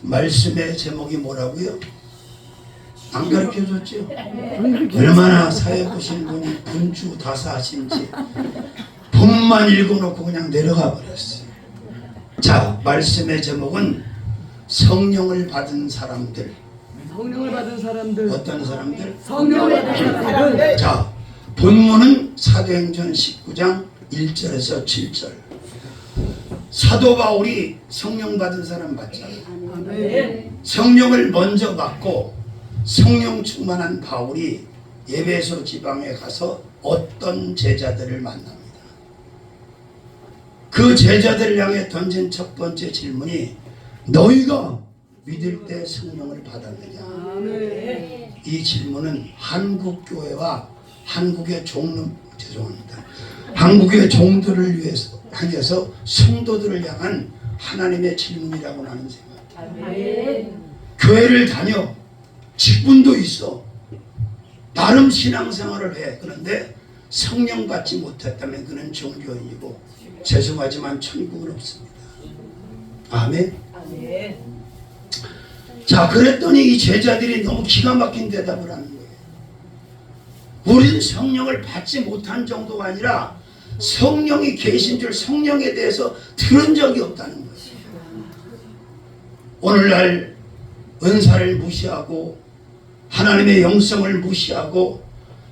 말씀의 제목이 뭐라고요? 안 가르쳐줬죠? 얼마나 사회 보신 분이 분주다사하신지 본만 읽어놓고 그냥 내려가 버렸어요. 자, 말씀의 제목은 성령을 받은 사람들. 성령을 받은 사람들. 어떤 사람들? 성령을 받은 사람들. 자, 본문은 사도행전 19장 1절에서 7절. 사도 바울이 성령 받은 사람 맞잖아요. 성령을 먼저 받고 성령 충만한 바울이 에베소 지방에 가서 어떤 제자들을 만납니다. 그 제자들을 향해 던진 첫 번째 질문이 너희가 믿을 때 성령을 받았느냐. 이 질문은 한국 교회와 한국의 한국의 종들을 위해서 성도들을 향한 하나님의 질문이라고 나는 생각합니다. 교회를 다녀 직분도 있어 나름 신앙생활을 해. 그런데 성령 받지 못했다면 그는 종교인이고 죄송하지만 천국은 없습니다. 아멘. 자, 그랬더니 이 제자들이 너무 기가 막힌 대답을 하는 거예요. 우리는 성령을 받지 못한 정도가 아니라 성령이 계신 줄, 성령에 대해서 들은 적이 없다는 거예요. 오늘날 은사를 무시하고 하나님의 영성을 무시하고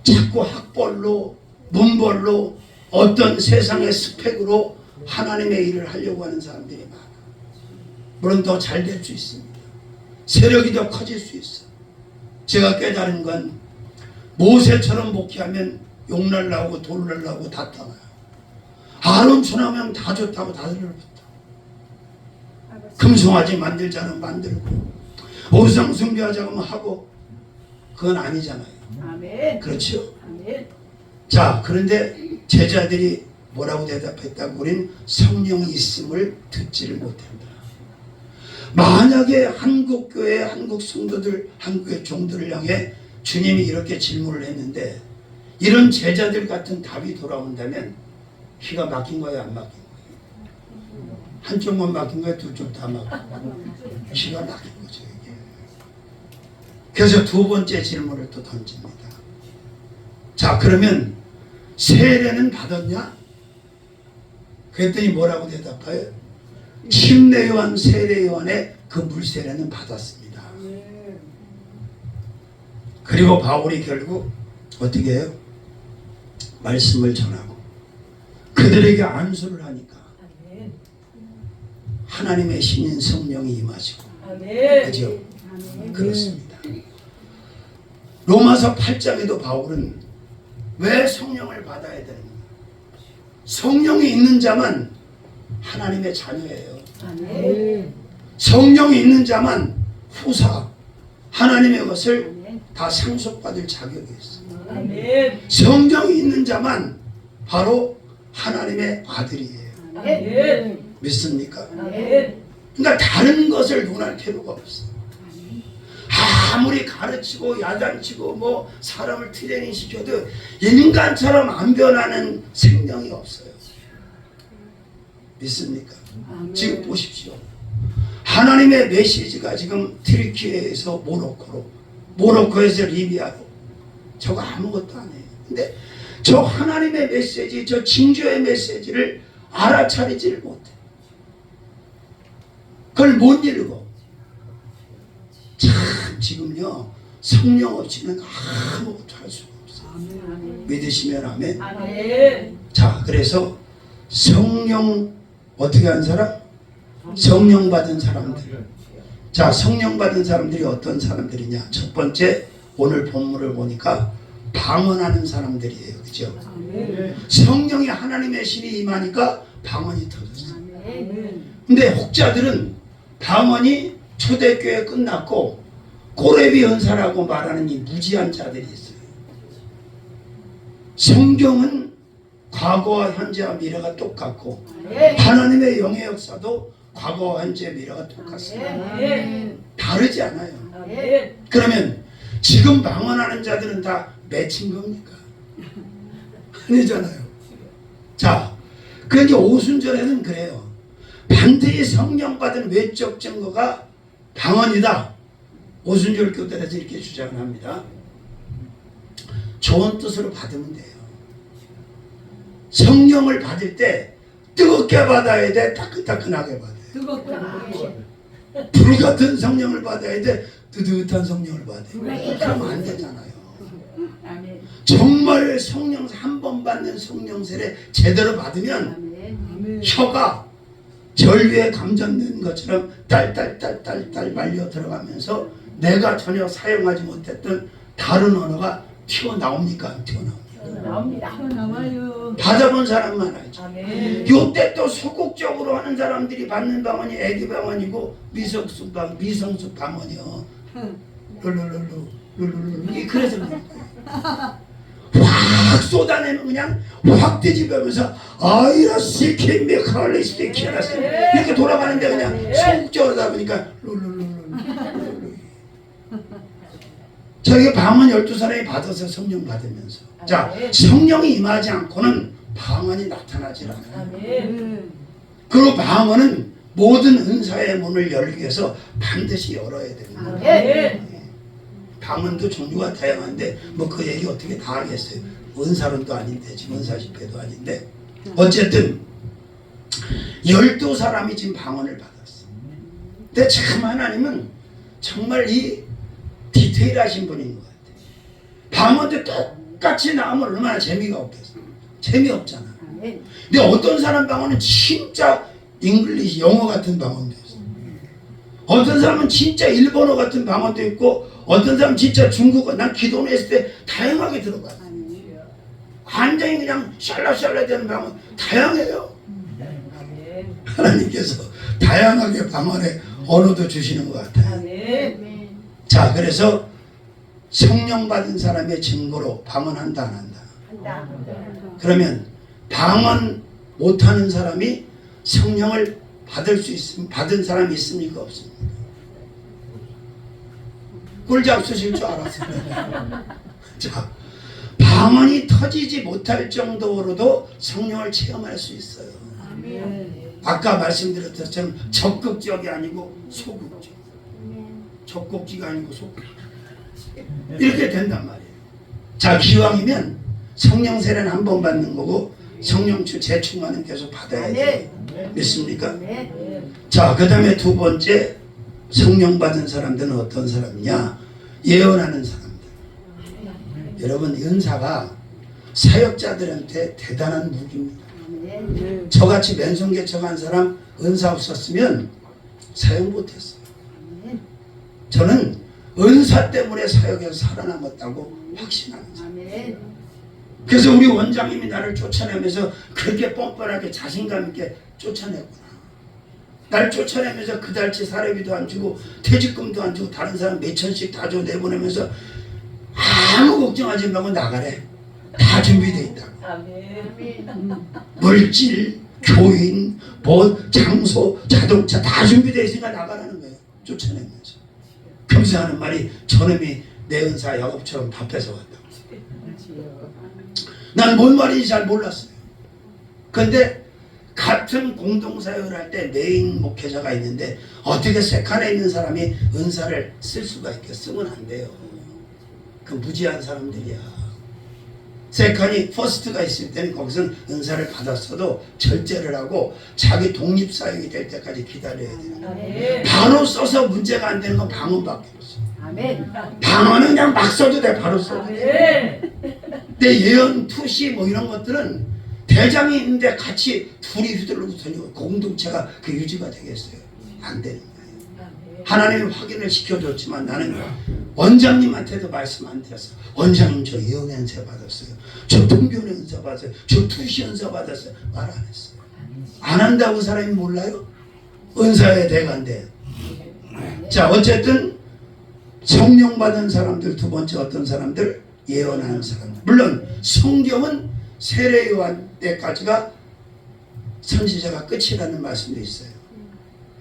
자꾸 학벌로 문벌로 어떤 세상의 스펙으로 하나님의 일을 하려고 하는 사람들이 많아. 물론 더 잘 될 수 있습니다. 세력이 더 커질 수 있어. 제가 깨달은 건 모세처럼 목회하면 욕날 나오고 돌날 나오고 다 떠나요. 아론처럼 다 좋다고 다 들어붙어. 금송아지 만들자는 만들고 우상 숭배하자고 하고 그건 아니잖아요. 그렇죠? 자, 그런데 제자들이 뭐라고 대답했다고? 우린 성령이 있음을 듣지를 못한다. 만약에 한국교회, 한국 성도들, 한국의 종들을 향해 주님이 이렇게 질문을 했는데 이런 제자들 같은 답이 돌아온다면 기가 막힌 거예요, 안 막힌 거예요? 한쪽만 막힌 거예요, 두 쪽 다 막힌 거예요? 기가 막힌 거죠, 이게. 그래서 두 번째 질문을 또 던집니다. 자, 그러면 세례는 받았냐? 그랬더니 뭐라고 대답해요? 침례 요한, 세례 요한의 그 물세례는 받았습니다. 그리고 바울이 결국 어떻게 해요? 말씀을 전하고 그들에게 안수를 하니까 하나님의 신인 성령이 임하시고, 그죠? 그렇습니다. 로마서 8장에도 바울은 왜 성령을 받아야 되는가? 성령이 있는 자만 하나님의 자녀예요. 성령이 있는 자만 후사 하나님의 것을 다 상속받을 자격이 있어요. 성령이 있는 자만 바로 하나님의 아들이에요. 믿습니까? 그러니까 다른 것을 논할 필요가 없어. 아무리 가르치고 야단치고 뭐 사람을 트레이닝 시켜도 인간처럼 안 변하는 생명이 없어요. 믿습니까? 지금 보십시오. 하나님의 메시지가 지금 트리키에서 모로코에서 리비아로 저거 아무것도 안 해요. 근데 저 하나님의 메시지, 저 징조의 메시지를 알아차리지를 못해. 그걸 못 읽어. 참 지금요 성령 없이는 아무것도 할 수가 없어요. 믿으시면 아멘. 자, 그래서 성령 어떻게 한 사람? 성령 받은 사람들. 자, 성령 받은 사람들이 어떤 사람들이냐? 첫 번째, 오늘 본문을 보니까 방언하는 사람들이에요. 그죠? 성령이 하나님의 신이 임하니까 방언이 터졌어요. 근데 혹자들은 방언이 초대교회 끝났고 꼬레비 은사라고 말하는 이 무지한 자들이 있어요. 성경은 과거와 현재와 미래가 똑같고 하나님의 영의 역사도 과거와 현재 미래가 똑같습니다. 다르지 않아요. 그러면 지금 방언하는 자들은 다 맺힌 겁니까? 아니잖아요. 자, 그러니까 오순절에는 그래요. 반드시 성령 받은 외적 증거가 방언이다. 오순절 교단에서 이렇게 주장을 합니다. 좋은 뜻으로 받으면 돼요. 성령을 받을 때 뜨겁게 받아야 돼, 따끈따끈하게 받아야 돼. 뜨겁다. 불같은 성령을 받아야 돼, 뜨뜻한 성령을 받아야 돼. 그러면 안 되잖아요. 정말 성령 한 번 받는 성령 세례 제대로 받으면 혀가 절위에 감전된 것처럼 딸딸딸딸딸 말려 들어가면서 내가 전혀 사용하지 못했던 다른 언어가 튀어나옵니까? 안 튀어나옵니까? 나와요. 받아본 사람만 알죠. 요때 또 소극적으로 하는 사람들이 받는 방언이 애기 방언이고 미성숙 방언이요. 룰룰룰루 그래서 확 쏟아내면 그냥 확 뒤집으면서 아이라 시키미 칼리 시키라스 이렇게 돌아가는데 그냥 소극적으로 하다 보니까 룰룰룰루 저희 방언 12사람이 받아서 성령 받으면서 자 성령이 임하지 않고는 방언이 나타나질 않아요. 그리고 방언은 모든 은사의 문을 열기 위해서 반드시 열어야 됩니다. 방언도 종류가 다양한데 뭐 그 얘기 어떻게 다 하겠어요. 은사론도 아닌데 지금 은사 집회도 아닌데 어쨌든 12사람이 지금 방언을 받았어. 근데 참 하나님은 정말 이 디테일하신 분인 것 같아요. 방언도 똑같이 나오면 얼마나 재미가 없겠어. 재미없잖아. 근데 어떤 사람 방언은 진짜 잉글리시 영어 같은 방언도 있어. 어떤 사람은 진짜 일본어 같은 방언도 있고 어떤 사람은 진짜 중국어. 난 기도를 했을 때 다양하게 들어봤어. 완전히 그냥 샬라샬라 되는 방언 다양해요. 하나님께서 다양하게 방언의 언어도 주시는 것 같아요. 자, 그래서 성령 받은 사람의 증거로 방언한다 안 한다? 그러면 방언 못하는 사람이 성령을 받은 사람이 있습니까? 없습니까? 꿀잡 쓰실 줄 알았어요. 자, 방언이 터지지 못할 정도로도 성령을 체험할 수 있어요. 아까 말씀드렸던 것처럼 적극적이 아니고 소극적. 적극지가 아니고 소극적. 이렇게 된단 말이에요. 자, 기왕이면 성령 세례는 한 번 받는 거고 성령 재충만은 계속 받아야 돼요. 믿습니까? 자, 그 다음에 두 번째 성령 받은 사람들은 어떤 사람이냐? 예언하는 사람들. 여러분 은사가 사역자들한테 대단한 무기입니다. 저같이 맨손 개척한 사람 은사 없었으면 사역 못했어요. 저는 은사 때문에 사역에서 살아남았다고 확신하는 사람. 그래서 우리 원장님이 나를 쫓아내면서 그렇게 뻔뻔하게 자신감 있게 쫓아냈구나. 날 쫓아내면서 그 달치 사례비도 안 주고 퇴직금도 안 주고 다른 사람 몇 천씩 다 줘 내보내면서 아무 걱정하지 말고 나가래. 다 준비되어 있다고. 물질, 교인, 장소, 자동차 다 준비되어 있으니까 나가라는 거예요. 쫓아내면서. 금수하는 말이 저놈이 내 은사 야곱처럼 밥해서 왔다고. 난 뭔 말인지 잘 몰랐어요. 근데 같은 공동사역을 할 때 메인 목회자가 있는데 어떻게 세칸에 있는 사람이 은사를 쓸 수가 있게 쓰면 안 돼요. 그 무지한 사람들이야. 세칸이 퍼스트가 있을 때는 거기서는 은사를 받았어도 절제를 하고 자기 독립사역이 될 때까지 기다려야 돼요. 바로 써서 문제가 안 되는 건 방언밖에 없어. 방언은 그냥 막 써도 돼. 바로 써도 돼. 근데 예언, 투시 뭐 이런 것들은 대장이 있는데 같이 둘이 휘둘러붙으니 공동체가 그 유지가 되겠어요? 안 되는 거예요. 하나님이 확인을 시켜줬지만 나는 원장님한테도 말씀 안 드렸어요. 원장님 저 예언 은사 받았어요. 저 통변 은사 받았어요. 저 투시 은사 받았어요. 말 안 했어요. 안 한다고 사람이 몰라요? 은사의 대가인데. 자, 어쨌든 성령 받은 사람들 두 번째 어떤 사람들? 예언하는 사람들. 물론 성경은 세례 요한 때까지가 선지자가 끝이라는 말씀도 있어요.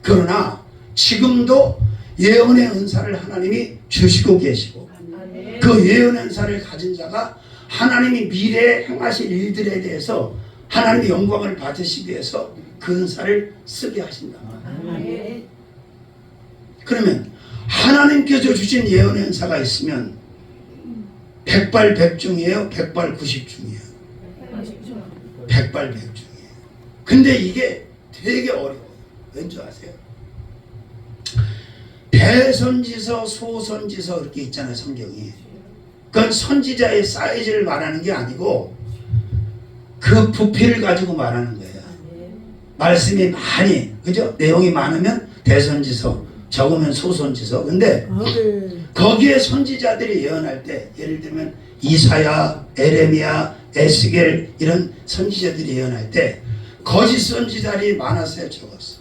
그러나 지금도 예언의 은사를 하나님이 주시고 계시고 그 예언의 은사를 가진 자가 하나님이 미래에 행하실 일들에 대해서 하나님의 영광을 받으시기 위해서 그 은사를 쓰게 하신다. 그러면 하나님께서 주신 예언의 은사가 있으면 백발백중이에요? 백발구십중이에요? 백발백중이에요. 근데 이게 되게 어려워요. 왠지 아세요? 대선지서, 소선지서 이렇게 있잖아요, 성경이. 그건 선지자의 사이즈를 말하는 게 아니고 그 부피를 가지고 말하는 거예요. 말씀이 많이, 그죠? 내용이 많으면 대선지서, 적으면 소선지서. 근데 거기에 선지자들이 예언할 때, 예를 들면 이사야, 에레미야, 에스겔 이런 선지자들이 예언할 때 거짓 선지자들이 많았어요, 적었어.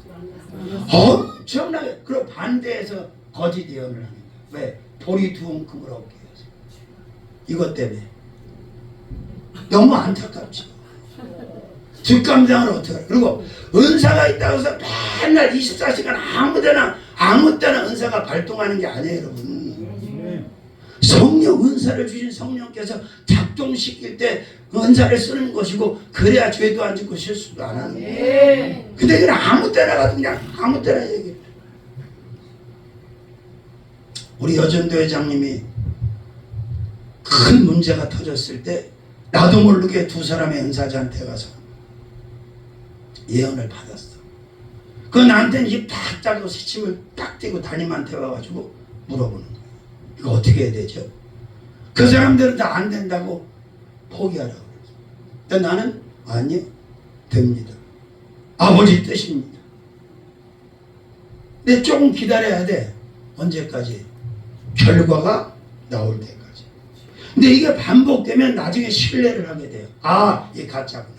엄청나게. 그리고 반대해서 거짓 예언을 합니다. 왜? 보리 두 움큼을 얻게 해서. 이것 때문에. 너무 안타깝죠. 뒷감당을 어떻게 해요? 그리고 은사가 있다고 해서 맨날 24시간 아무 때나 은사가 발동하는 게 아니에요, 여러분. 성령 은사를 주신 성령께서 작동시킬 때 은사를 쓰는 것이고, 그래야 죄도 안 짓고 실수도 안 하는 거예요. 근데 그냥 아무 때나 가도 그냥 아무 때나 얘기해. 우리 여전도 회장님이 큰 문제가 터졌을 때 나도 모르게 두 사람의 은사자한테 가서 예언을 받았어. 그 나한테는 입 딱 닫고 시침을 딱 떼고 담임한테 와가지고 물어보는 거야. 이거 어떻게 해야 되죠? 그 사람들은 다 안 된다고 포기하라고 그랬어. 근데 나는 아니요, 됩니다. 아버지 뜻입니다. 근데 조금 기다려야 돼. 언제까지? 결과가 나올 때까지. 근데 이게 반복되면 나중에 신뢰를 하게 돼요. 아, 이게 가짜구나.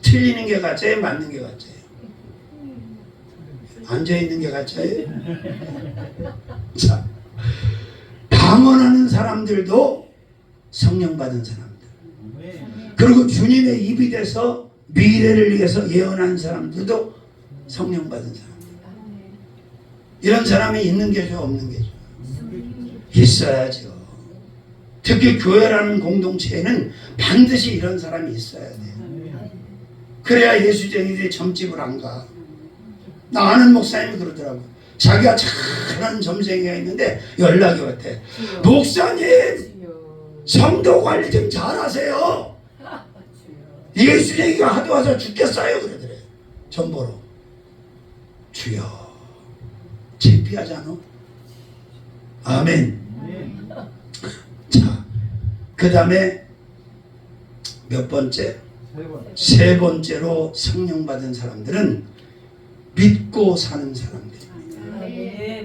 틀리는 게 가짜예요? 맞는 게 가짜예요? 앉아있는 게 가짜예요? 자, 방언하는 사람들도 성령 받은 사람들, 그리고 주님의 입이 돼서 미래를 위해서 예언하는 사람들도 성령 받은 사람들. 이런 사람이 있는 게죠, 없는 게죠? 있어야죠. 특히 교회라는 공동체에는 반드시 이런 사람이 있어야 돼요. 그래야 예수쟁이들이 점집을 안 가. 나 아는 목사님이 그러더라고. 자기가 잘하는 점쟁이가 있는데 연락이 왔대. 목사님, 성도 관리 좀 잘하세요. 예수쟁이가 하도 와서 죽겠어요 그러더래. 전보로. 주여, 창피하잖아. 아멘. 자, 그 다음에 몇 번째? 세 번째로 성령 받은 사람들은 믿고 사는 사람들입니다.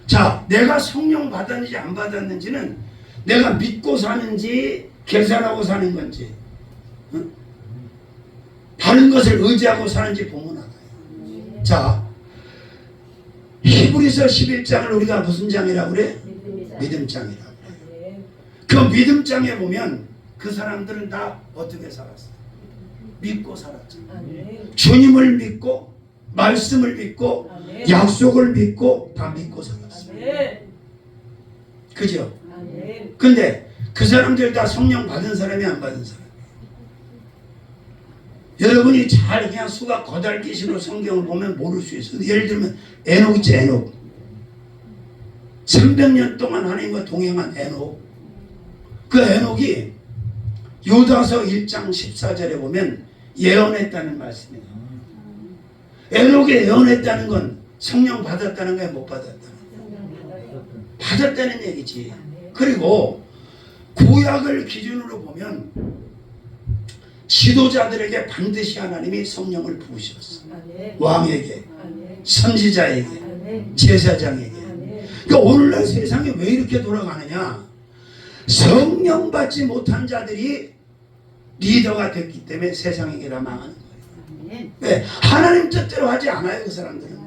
자, 내가 성령 받았는지 안 받았는지는 내가 믿고 사는지 계산하고 사는 건지, 응? 다른 것을 의지하고 사는지 보면 알아요. 자, 히브리서 11장을 우리가 무슨 장이라고 그래? 믿음장이라고 그래. 그 믿음장에 보면 그 사람들은 다 어떻게 살았어? 믿고 살았죠. 주님을 믿고, 말씀을 믿고, 약속을 믿고, 다 믿고 살았어. 그죠? 근데 그 사람들 다 성령 받은 사람이 안 받은 사람이에요. 여러분이 잘 그냥 수가 거달기식으로 성경을 보면 모를 수 있어요. 예를 들면 에녹 있지, 에녹. 300년 동안 하나님과 동행한 에녹. 그 에녹이 유다서 1장 14절에 보면 예언했다는 말씀이에요. 에녹이 예언했다는 건 성령 받았다는 거야, 못 받았다는 거야? 받았다는 얘기지. 그리고 구약을 기준으로 보면 지도자들에게 반드시 하나님이 성령을 부으셨어. 왕에게, 선지자에게, 제사장에게. 그러니까 오늘날 세상이 왜 이렇게 돌아가느냐? 성령 받지 못한 자들이 리더가 됐기 때문에 세상에게 다 망하는 거예요. 왜? 하나님 뜻대로 하지 않아요, 그 사람들은.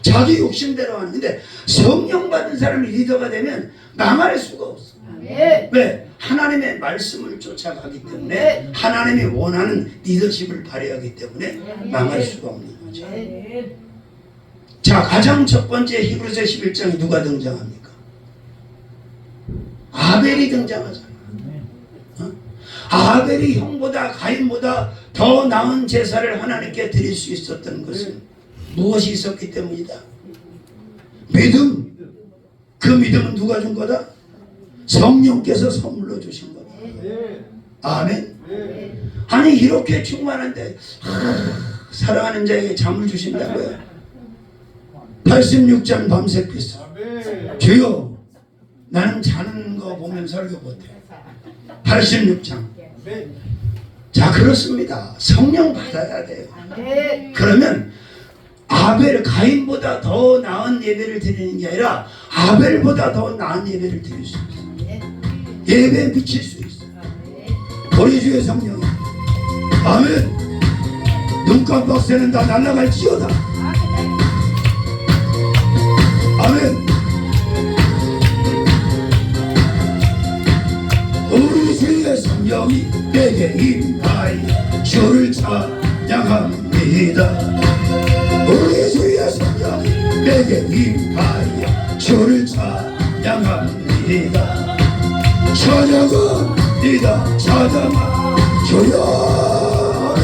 자기 욕심대로 하는데 성령 받은 사람이 리더가 되면 망할 수가 없어. 왜? 하나님의 말씀을 쫓아가기 때문에, 하나님이 원하는 리더십을 발휘하기 때문에 망할 수가 없는 거죠. 자, 가장 첫 번째 히브리서 11장에 누가 등장합니까? 아벨이 등장하잖아. 어? 아벨이 형보다 가인보다 더 나은 제사를 하나님께 드릴 수 있었던 것은 무엇이 있었기 때문이다. 믿음. 그 믿음은 누가 준 거다? 성령께서 선물로 주신 거다. 아멘. 아니 이렇게 충만한데 사랑하는 자에게 잠을 주신다고요? 86장 밤새 pis어. 주여 나는 자는 거 보면 설교 못해. 86장. 자 그렇습니다. 성령 받아야 돼요. 그러면 아벨 가인보다 더 나은 예배를 드리는 게 아니라 아벨보다 더 나은 예배를 드릴 수 있어요. 예배에 미칠 수 있어요. 우리 주의 성령. 아멘. 눈 깜빡 새는 다 날아갈지어다. 아멘. 우리 주의 성령이 내게 임하여 주를 찬양합니다. 우리 주의 성령이 내게 임하여 주를 찬양합니다. 찬양합니다. 찬양합니다. 주여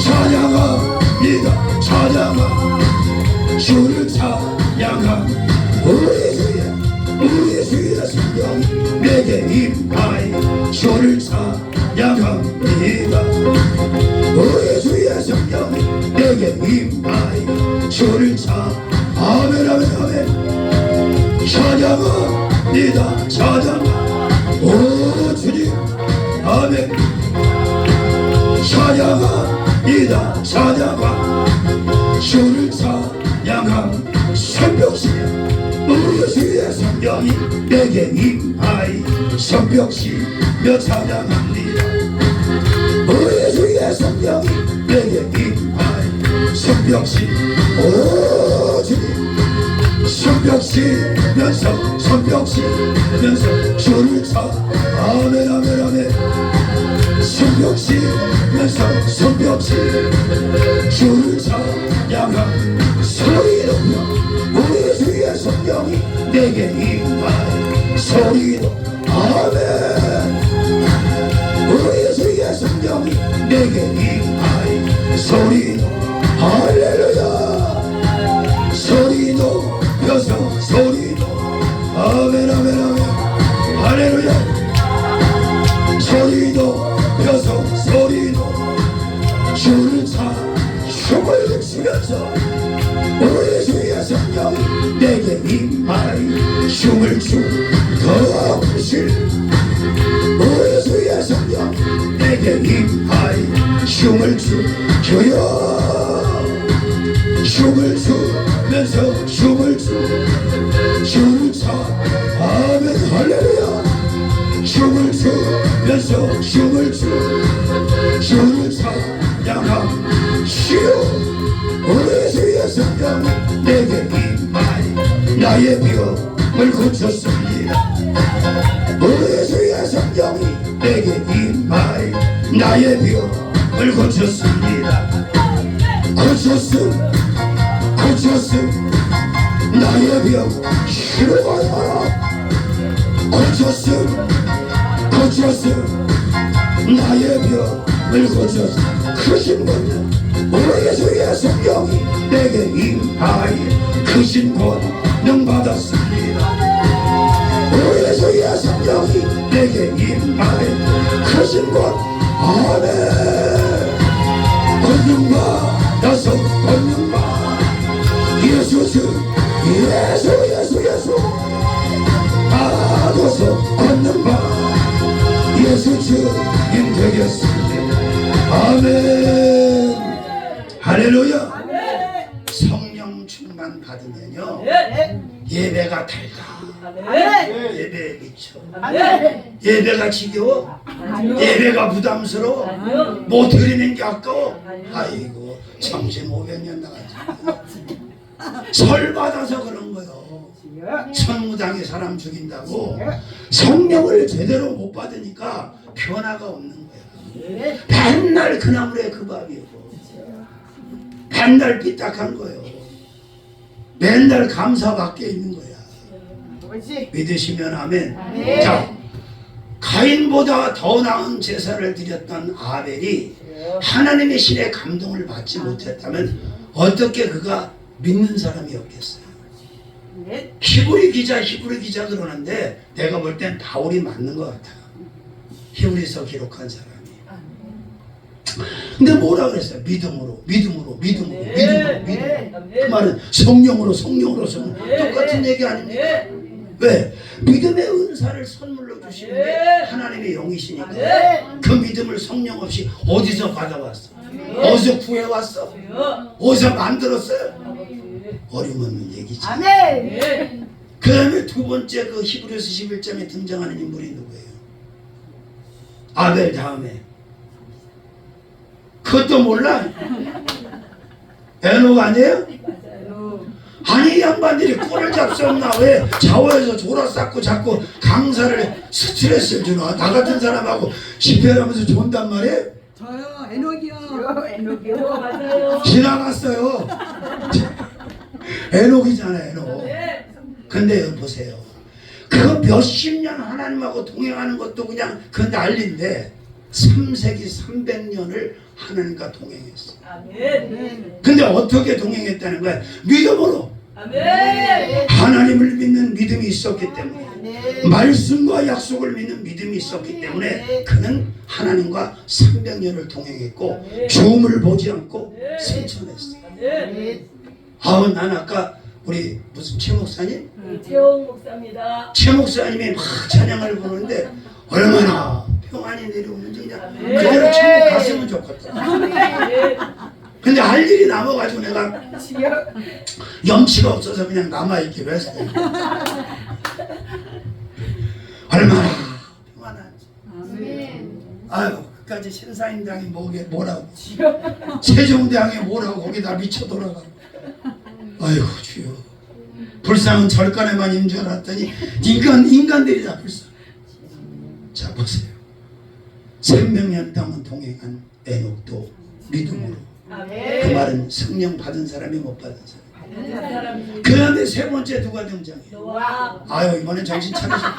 찬양합니다. 찬양합니다. 주를 찬양합니다. 우리 주의 성령이 내게 임하여 주를 찬양합니다. 우리 주의 성령이 내게 임하여 주를 아멘 아멘 아멘. 찬양합니다. 찬양합니다. 오 주님 아멘. 찬양합니다. 찬양합니다. 주를 찬양합니다. 새벽시에 우리 주의 성령이 내게 임하여 새벽시며 찬양합니다. 우리 주의 성령이 내게 임하여 새벽시 오 주님 새벽시면서 새벽시면서 주를 아멘 아멘 아멘. 새벽시면서 새벽시 주를 찬양하는 소리 높여 우리 주의 성령이 내게 임하여 소리도 아멘. 우리 주의 성령이 내게 임하여 소리도 할렐루야. 소리도 펴서 소리도 아멘 아멘 아멘 할렐루야. 소리도 펴서 소리도 주를 춤을 추면서 우리 주의 성령이 내게 임하여 춤을 추더 부실 우리 주의 성령이 내게 임하여 춤을 추어요. 춤을 추면서 춤을 주를 아멘 할렐루야. 춤을 추면서 춤을 주를 찬양하시오. 우리 주의 성령이 내게 임하여 나의 병을 고쳤습니다. 우리 주의 성령이 내게 임하여 나의 병을 고쳤습니다. 고쳤음 나의 병 치료받아라. 고쳤음 나의 병을 고쳤음 크신 분 우리 주의 성령이 내게 임하여 크신 권능 받았습니다. 우리 주의 성령이 내게 임하여 크신 권 아멘. 권능 받아서 권능 받아 예수 받아서 권능 받아 예수 주님 되겠습니다. 아멘. 할렐루야. 아멘. 성령 충만 받으면요 예배가 달다. 아멘. 예배에 미쳐. 아멘. 예배가 지겨워? 아니요. 예배가 부담스러워? 아니요. 못 드리는 게 아까워? 아니요. 아이고 정신 500년 나가지. 설 받아서 그런 거요. 천무당에 사람 죽인다고 성령을 제대로 못 받으니까 변화가 없는 거야. 맨날 그 나물에 그 밥이고 맨날 삐딱한 거요. 맨날 감사 밖에 있는 거야. 믿으시면 아멘. 아멘. 자 가인보다 더 나은 제사를 드렸던 아벨이 하나님의 신의 감동을 받지 못했다면 어떻게 그가 믿는 사람이었겠어요? 히브리 기자 그러는데 내가 볼 땐 바울이 맞는 것 같아요. 히브리서 기록한 사람이. 근데 뭐라 그랬어요? 믿음으로. 그 말은 성령으로. 똑같은 얘기 아닙니까? 왜? 믿음의 은사를 선물로 주시는 게 하나님의 영이시니까 그 믿음을 성령 없이 어디서 받아왔어? 어디서 구해왔어? 어디서 만들었어요? 어림없는 얘기지. 그 다음에 두 번째 그 히브리서 11장에 등장하는 인물이 누구예요? 아벨 다음에 그것도 몰라? 에녹 아니에요? 아니 이 양반들이 꿀을 잡수었나? 왜 좌우에서 졸아쌌고 자꾸 강사를 스트레스를 주나? 나 같은 사람하고 집회를 하면서 존단 말이에요? 저요, 에녹이요. 맞아요. 지나갔어요. 에녹이잖아요, 에녹. 근데 보세요. 그 몇십 년 하나님하고 동행하는 것도 그냥 그 난리인데 3세기 300년을 하나님과 동행했어. 근데 어떻게 동행했다는 거야? 믿음으로. 하나님을 믿는 믿음이 있었기 때문에, 말씀과 약속을 믿는 믿음이 있었기 때문에 그는 하나님과 300년을 동행했고 죽음을 보지 않고 승천했어. 난 아까 우리 무슨 최 목사님? 최홍 목사입니다. 최 목사님이 막 찬양을 부르는데 얼마나 평안이 내려오는지 그냥 그대로 천국 갔으면 좋겠다. 근데 할 일이 남아가지고 내가 염치가 없어서 그냥 남아있기로 했어요. 얼마나 평안한지. 아유, 그까지 신사임당이 뭐라고, 세종대왕이 뭐라고 거기다 미쳐 돌아가. 아이고 주여, 불쌍은 절간에만 있는 줄 알았더니 인간들이 다 불쌍. 자 보세요. 300년 동안 동행한 에녹도 믿음으로. 그 말은 성령 받은 사람이 못 받은 사람. 그 다음에 세 번째 누가 등장해요? 아유 이번엔 정신 차리시고.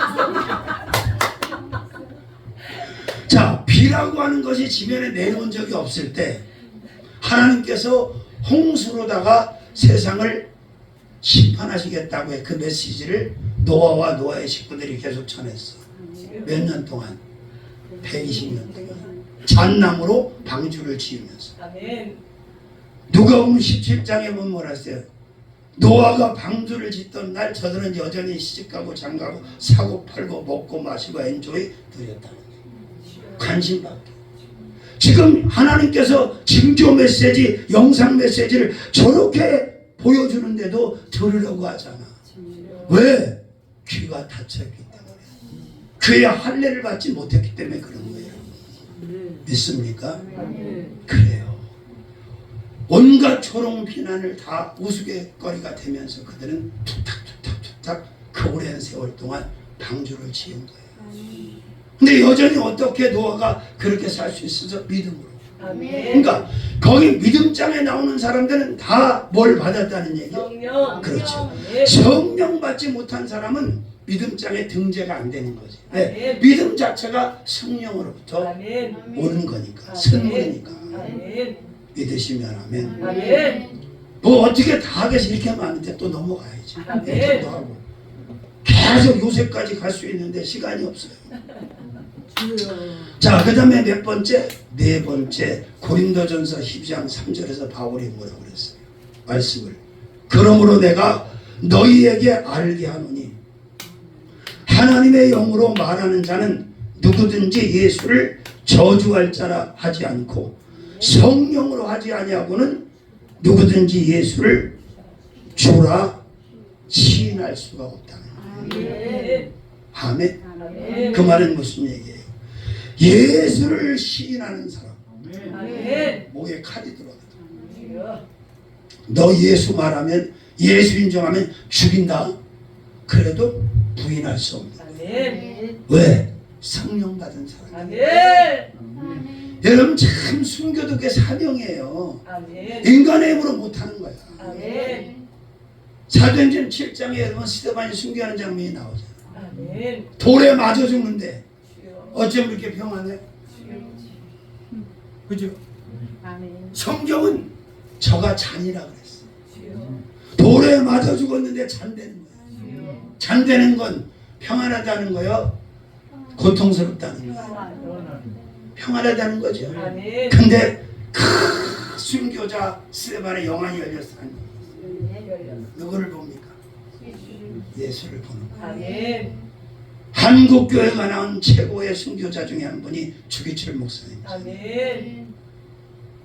자, 비라고 하는 것이 지면에 내려온 적이 없을 때 하나님께서 홍수로다가 세상을 심판하시겠다고 해. 그 메시지를 노아와 노아의 식구들이 계속 전했어. 몇 년 동안? 120년 동안 잣나무로 방주를 지으면서. 누가복음 17장에 보면 뭐라 했어요? 노아가 방주를 짓던 날 저들은 여전히 시집가고 장가고 사고 팔고 먹고 마시고 엔조이 누렸다는 거예요. 관심 받게. 지금 하나님께서 징조 메시지, 영상 메시지를 저렇게 보여주는데도 들으려고 하잖아. 왜? 귀가 닫혔기 때문에. 귀에 할례를 받지 못했기 때문에 그런 거예요. 믿습니까? 그래요. 온갖 조롱 비난을 다 우스갯거리가 되면서 그들은 툭탁 그 오랜 세월 동안 방주를 지은 거예요. 근데 여전히 어떻게 노아가 그렇게 살 수 있어서? 믿음으로. 그러니까 거기 믿음장에 나오는 사람들은 다 뭘 받았다는 얘기예요? 성령. 그렇죠. 성령 받지 못한 사람은 믿음장에 등재가 안 되는 거지. 네. 믿음 자체가 성령으로부터 오는 거니까, 선물이니까. 믿으시면 아멘. 뭐 어떻게 다 하겠어? 이렇게 하면 안 돼. 또 넘어가야지. 또 하고 계속 요새까지 갈 수 있는데 시간이 없어요. 자, 그 다음에 몇 번째? 네 번째, 고린도전서 12장 3절에서 바울이 뭐라고 그랬어요? 말씀을. 그러므로 내가 너희에게 알게 하노니 하나님의 영으로 말하는 자는 누구든지 예수를 저주할 자라 하지 않고 성령으로 하지 아니하고는 누구든지 예수를 주라 시인할 수가 없다는 거예요. 아멘. 그 말은 무슨 얘기예요? 예수를 시인하는 사람 목에 칼이 들어가다. 너 예수 말하면, 예수 인정하면 죽인다. 그래도 부인할 수 없다. 왜? 성령 받은 사람. 여러분 참 순교독의 사명이에요. 인간의 힘으로 못하는 거야. 사도행전 7장에 여러분 스데반이 순교하는 장면이 나오잖아. 돌에 맞아 죽는데 어쩜 이렇게 평안해? 그죠? 아멘. 성경은 저가 잔이라 그랬어. 돌에 맞아 죽었는데 잔되는 거야. 잔되는 건 평안하다는 거요. 고통스럽다는 거야. 평안하다는 거죠. 아멘. 근데 순교자 스데반의 영안이 열렸어. 누구를 봅니까? 예수를 보는 거야. 아멘. 한국 교회가 나온 최고의 순교자 중에 한 분이 주기철 목사님입니다. 아멘.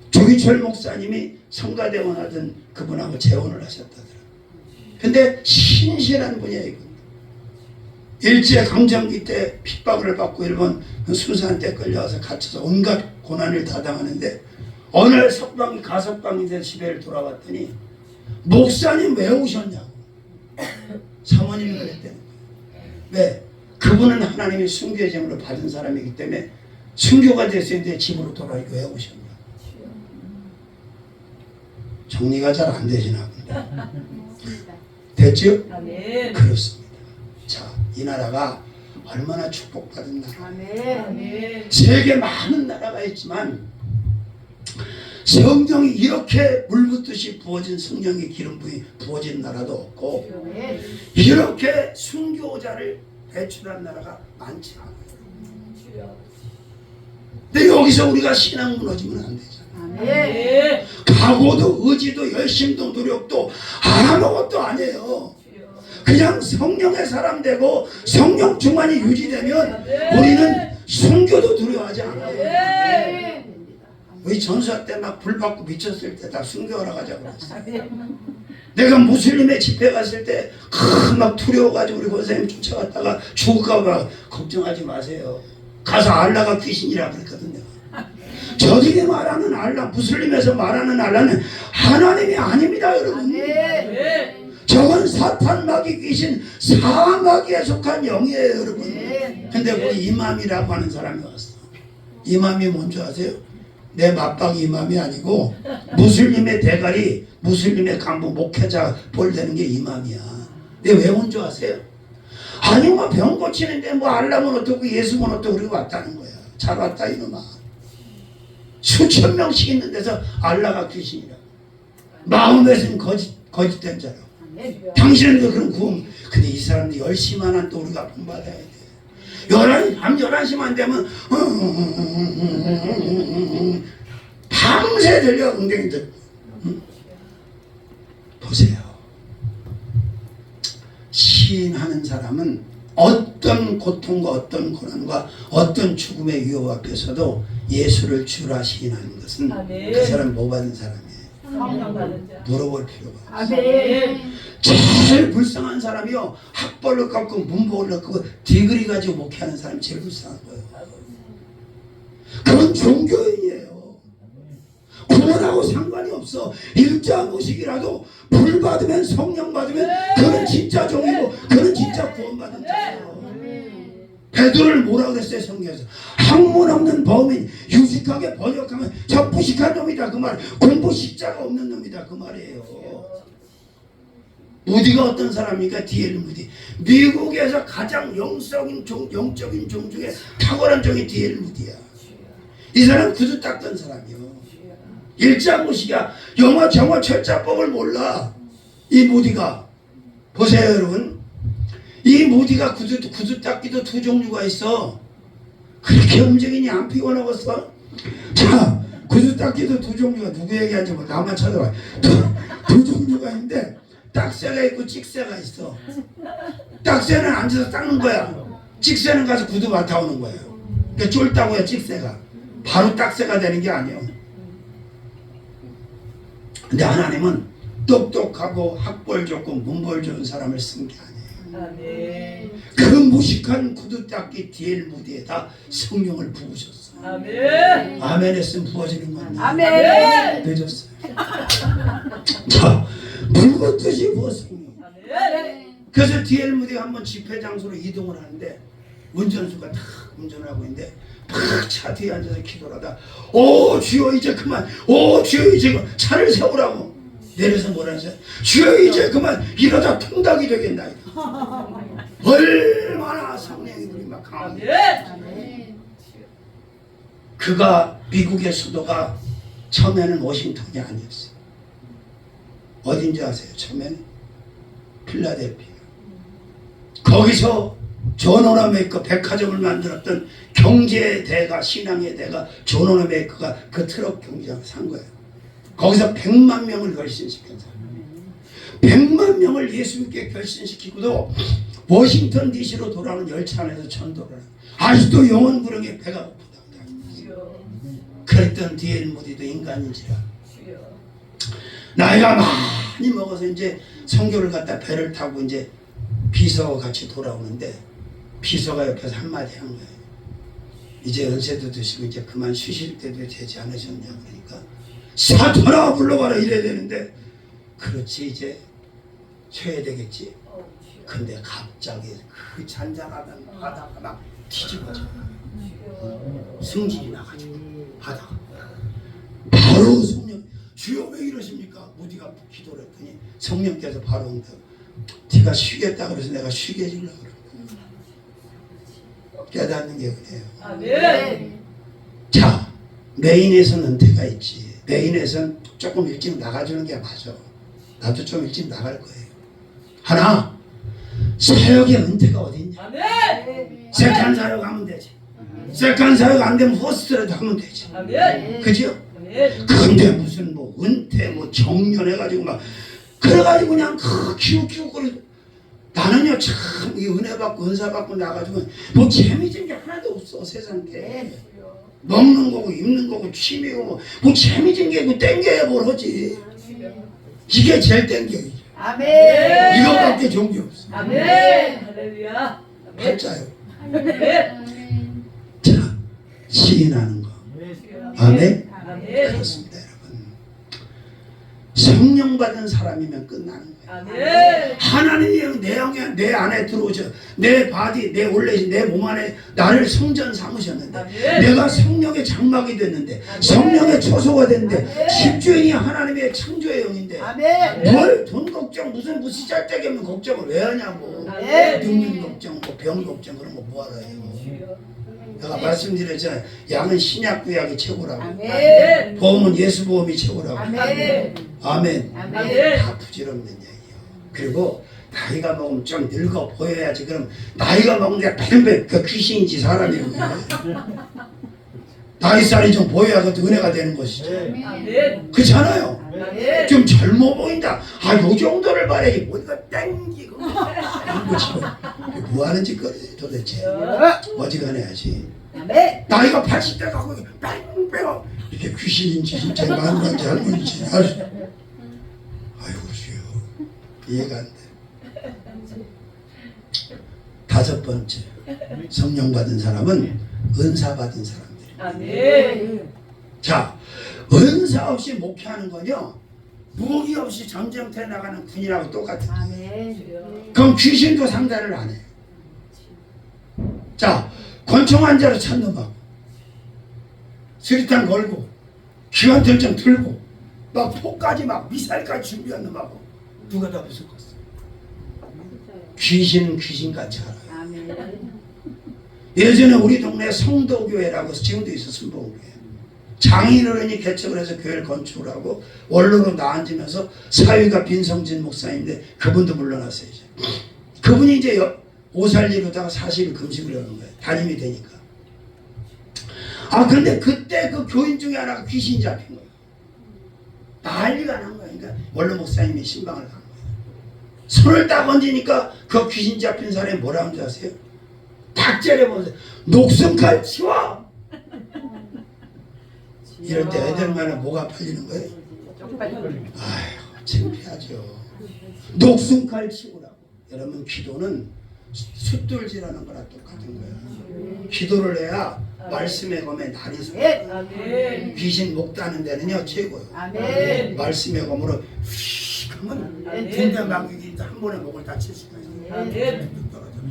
주기철 목사님이 성가대원 하던 그분하고 재혼을 하셨다더라. 근데 신실한 분이야 이분. 일제 강점기 때 핍박을 받고 일본 수산때 끌려와서 갇혀서 온갖 고난을 다 당하는데 어느 날 가석방이 된 집에를 돌아왔더니 목사님 왜 오셨냐고 사모님이 그랬다는 거예요. 왜? 그분은 하나님의 순교의 제물을 받은 사람이기 때문에 순교가 됐었는데 집으로 돌아오니까 왜 오셨냐. 정리가 잘 안 되시나 본데. 됐죠? 아멘. 그렇습니다. 자, 이 나라가 얼마나 축복받은 나라. 아멘. 세계 많은 나라가 있지만 성령이 이렇게 물붓듯이 부어진 성령의 기름 부이 부어진 나라도 없고 이렇게 순교자를 배출한 나라가 많지 않아요. 근데 여기서 우리가 신앙 무너지면 안 되잖아요. 아멘. 각오도 의지도 열심도 노력도 아무것도 아니에요. 그냥 성령의 사람 되고 성령 충만이 유지되면 우리는 순교도 두려워하지 않아요. 우리 전수할 때 막 불 받고 미쳤을 때 다 순교하러 가자고 그랬어요. 내가 무슬림의 집회 갔을 때 막 두려워가지고 우리 권사님 쫓아갔다가 죽을까 봐 걱정하지 마세요. 가서 알라가 귀신이라 그랬거든요. 저들이 말하는 알라, 무슬림에서 말하는 알라는 하나님이 아닙니다, 여러분. 저건 사탄 마귀 귀신 사마귀에 속한 영이에요, 여러분. 근데 우리 이맘이라고 하는 사람이 왔어. 이맘이 뭔지 아세요? 내 맞박 이맘이 아니고 무슬림의 대가리, 무슬림의 간부 목회자 볼되는 게 이맘이야. 근데 왜 온 줄 아세요? 아니 뭐 병 고치는데 뭐 알라면 어떻고 예수면 어떻고 우리가 왔다는 거야. 잘 왔다 이놈아. 수천 명씩 있는 데서 알라가 귀신이라. 마음에서는 거짓된 자라. 당신은 그런 구원. 근데 이 사람들 10시만 한 또 우리가 본받아야 돼. 밤 11시만 되면 밤새 들려 엉덩이들. 보세요. 시인하는 사람은 어떤 고통과 어떤 고난과 어떤 죽음의 위협 앞에서도 예수를 주라 시인하는 것은 그 사람 뭐 받은 사람이에요? 성령 받은 자. 물어볼 필요가 없어요. 아멘. 제일 불쌍한 사람이요. 학벌로 깎고 문복을 깎고 디그리 가지고 목회하는 사람이 제일 불쌍한 거예요. 그건 종교인이에요. 구원하고 상관이 없어. 일자 무식이라도 불 받으면 성령 받으면 그는 진짜 종이고 그는 진짜 구원받은 자예요. 베드로를 뭐라 그랬어요 성경에서? 학문 없는 범인 유식하게 번역하면 저 무식한 놈이다 그 말. 공부 십자가 없는 놈이다 그 말이에요. 무디가 어떤 사람입니까? D.L. 무디. 미국에서 가장 영적인 종 중에 탁월한 종이 D.L. 무디야. 이 사람 구두 닦던 사람이요. 일자무식이야. 영어 정어 철자법을 몰라. 이 무디가. 보세요 여러분. 이 무디가 구두 닦기도 두 종류가 있어. 그렇게 움직이니 안 피곤하겠어? 자, 구두 닦기도 두 종류가 누구 얘기하는지 뭐 나만 찾아봐. 두 종류가 있는데 딱새가 있고 찍새가 있어. 딱새는 앉아서 닦는 거야. 찍새는 가서 구두 맡아오는 거예요. 그러니까 쫄다고 해 찍새가. 바로 딱새가 되는 게 아니에요. 근데 하나님은 똑똑하고 학벌 좋고 문벌 좋은 사람을 쓴 게 아니에요. 아멘. 그 무식한 구두 닦기 D.L. 무디에다 성령을 부으셨어. 아멘. 아멘 했으면 부어지는 건데 아멘. 늦었어요. 자, 물붓듯이 부었어요. 아멘. 그래서 D.L. 무디가 한번 집회 장소로 이동을 하는데 운전수가 탁 운전을 하고 있는데 팍 차 뒤에 앉아서 기도를 하다 오 주여 이제 그만, 오 주여 이제 그만, 차를 세우라고 내려서 뭐라 하세요? 주여 이제 그만, 이러다 통닭이 되겠나이다. 얼마나 성령이 우리 막 강합니다. 아멘. 그가 미국의 수도가 처음에는 워싱턴이 아니었어요. 어딘지 아세요? 처음에는 필라델피아. 거기서 존 워너메이커 백화점을 만들었던 경제의 대가, 신앙의 대가 존 워너메이커가 그 트럭 경기장을 산 거예요. 거기서 100만 명을 결신시킨 사람. 100만 명을 예수님께 결신시키고도 워싱턴 DC로 돌아오는 열차 안에서 전도를 해요. 아직도 영혼부릉에 배가 고프다. 그랬던 D.L. 무디도 인간인지라 나이가 많이 먹어서 이제 선교를 갖다 배를 타고 이제 비서와 같이 돌아오는데 비서가 옆에서 한마디 한 거예요. 이제 연세도 드시고 이제 그만 쉬실 때도 되지 않으셨냐. 그러니까 사탄아 불러봐라 이래야 되는데 그렇지 이제 쉬어야 되겠지. 근데 갑자기 그 잔잔하던 바다가 막 뒤집어져 승질이 나가지고 바다가 바로 성령 주여 왜 이러십니까? 무디가 기도를 했더니 성령께서 바로 응답 네가 쉬겠다 그래서 내가 쉬게 해주려고 그러고 깨닫는 게 그래요. 아멘. 자, 메인에서는 은퇴가 있지. 메인에서는 조금 일찍 나가주는 게 맞아. 나도 좀 일찍 나갈 거예요. 하나, 사역의 은퇴가 어디 있냐? 아멘. 세컨 사역 하면 되지. 세컨 사역 안 되면 호스트라도 하면 되지. 아멘. 그죠? 아멘. 근데 무슨 뭐 은퇴 뭐 정년해가지고 막 그래가지고 그냥 키우키우 그래. 나는요 참 이 은혜 받고 은사 받고 나가지고 뭐 재미진 게 하나도 없어 세상에. 먹는 거고 입는 거고 취미고 뭐 재미진 게 뭐 땡겨야 뭘 하지. 이게 제일 땡겨. 아멘. 이거밖에 좋은 게 없어. 아멘. 할렐루야. 팔자요. 아멘. 자, 시인하는 거. 아멘. 아멘. 그렇습니다, 여러분. 성령 받은 사람이면 끝나는 거예요. 아멘. 하나님이 내 안에 들어오셔. 내 바디, 내 원래 내 몸 안에 나를 성전 삼으셨는데 아멘. 내가 성령의 장막이 됐는데 성령의 초소가 됐는데 집주인이 하나님의 창조의 영인데 아멘. 뭘 돈 걱정 무슨 무시잘데기 없는 걱정을 왜 하냐고. 아멘. 늙는 걱정 뭐 병 걱정 그런 거 뭐하러 해요. 내가 말씀드렸잖아요. 양은 신약 구약이 최고라고. 아멘. 보험은 예수 보험이 최고라고. 아멘. 아멘. 아멘. 다 부질없는 얘기예요. 그리고 나이가 먹으면 좀 늙어 보여야지. 그럼 나이가 먹은 게 뱀뱀 그 귀신인지 사람이고 나이살이 좀 보여야 그 은혜가 되는 것이죠. 아멘. 그렇잖아요. 아멘. 좀 젊어 보인다. 아, 요 정도를 말해야지. 뭐가 땡기고 이런 거 지금 뭐 하는 짓거리 도대체. 어지간해야지. 아멘. 나이가 80대 가고 뺑뺑 이게 귀신인지 진짜 마누라인지 할머니인지 아이고 주여 이해가 안 돼. 다섯 번째 성령 받은 사람은 은사 받은 사람들이에요. 아멘. 자, 은사 없이 목회하는 건요 무기 없이 전쟁터에 나가는 군인하고 똑같은 거예요. 아멘. 그럼 귀신도 상대를 안 해요. 자, 권총 환자로 찾는다고 수리탄 걸고 기관들좀 들고 막 폭까지 막 미사일까지 준비한 놈하고 누가 다 무섭겠어. 귀신은 귀신같이 알아요. 아멘. 예전에 우리 동네 성도교회라고 지금도 있어. 순복음교회 장인어른이 개척을 해서 교회를 건축을 하고 원로로 나앉으면서 사위가 빈성진 목사님인데 그분도 물러났어요. 이제 그분이 이제 오살리로다가 40일 금식을 하는 거예요. 담임이 되니까. 아, 근데 그때 그 교인 중에 하나가 귀신이 잡힌 거예요. 난리가 난 거예요. 그러니까 원로 목사님이 신방을 간 거예요. 손을 딱 얹으니까 그 귀신 잡힌 사람이 뭐라 하는지 아세요? 딱 째려보면서 녹슨칼 치워! 이럴 때 애들만은 뭐가 팔리는 거예요? 아이고 창피하죠. 녹슨칼 치우라고. 여러분 기도는 숫돌질하는 거랑 똑같은 거야. 기도를 해야 말씀의 검에 날이 서. 아멘. 귀신 목 따는 데는요 최고요. 아멘. 말씀의 검으로 휘 하면 아멘. 군대 막이기 한 번에 목을 다 칠 수가 있어요. 아멘.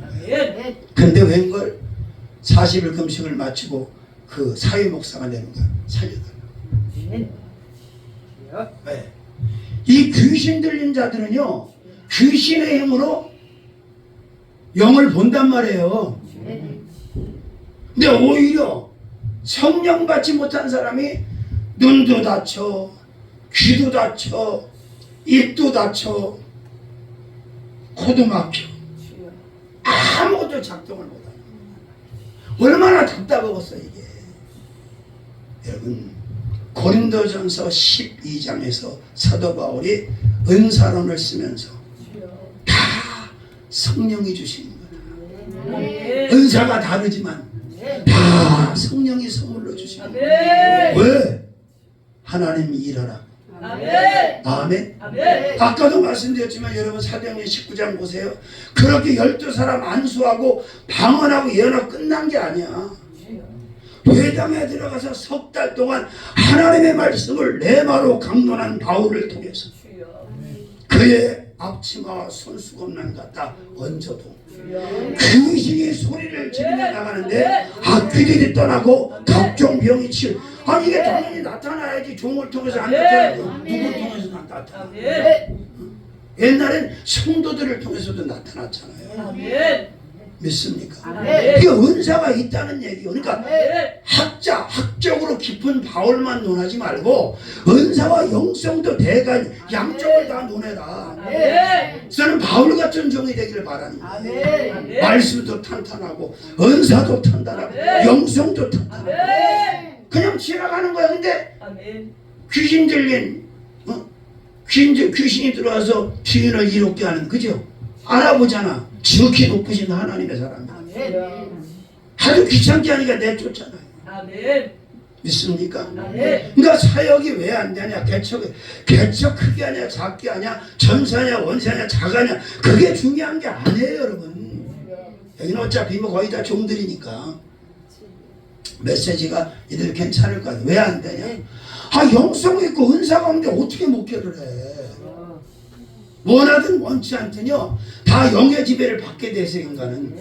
아멘. 근데 웬걸 40일 금식을 마치고 그 사회 목사가 되는 거야. 살려달라고. 왜? 이 귀신 들린 자들은요 귀신의 힘으로 영을 본단 말이에요. 근데 오히려 성령 받지 못한 사람이 눈도 다쳐, 귀도 다쳐, 입도 다쳐, 코도 막혀. 아무것도 작동을 못하는 거야. 얼마나 답답하겠어 이게. 여러분, 고린도전서 12장에서 사도 바울이 은사론을 쓰면서 다 성령이 주시는 거다. 은사가 다르지만 다 성령이 선물로 주시는 거야. 왜? 하나님이 일하라고. 아멘. 아까도 말씀드렸지만 여러분 사도행전 19장 보세요. 그렇게 12사람 안수하고 방언하고 예언하고 끝난 게 아니야. 회당에 들어가서 석 달 동안 하나님의 말씀을 레마로 강론한 바울을 통해서 그의 앞치마와 손수건만 갖다 얹어도 귀신이 소리를 지르며 나가는데 악귀들이 떠나고 각종 병이 치유. 아니 이게 당연히 나타나야지. 종을 통해서 안 나타나고 누굴 통해서 나타나. 옛날엔 성도들을 통해서도 나타났잖아요. 믿습니까? 그게 은사가 있다는 얘기예요. 그러니까 학적으로 깊은 바울만 논하지 말고 은사와 영성도 대간 양쪽을 다 논해라. 저는 바울 같은 종이 되기를 바라는 거예요. 말씀도 탄탄하고 은사도 탄탄하고 영성도 탄탄하고 그냥 지나가는 거야. 근데 귀신 들린 귀신이 들어와서 주인을 이롭게 하는, 그죠? 알아보잖아. 지극히 높으신 하나님의 사람이야. 하도 귀찮게 하니까 내쫓잖아요. 믿습니까? 그러니까 사역이 왜 안 되냐? 개척 크게 하냐 작게 하냐, 전사냐 원사냐 작아냐, 그게 중요한 게 아니에요 여러분. 여기는 어차피 뭐 거의 다 종들이니까 메시지가 이래도 괜찮을 것 같아요. 왜 안 되냐? 영성이 있고 은사가 없는데 어떻게 목회를 해? 원하든 원치 않든요 다 영의 지배를 받게 돼서 인간은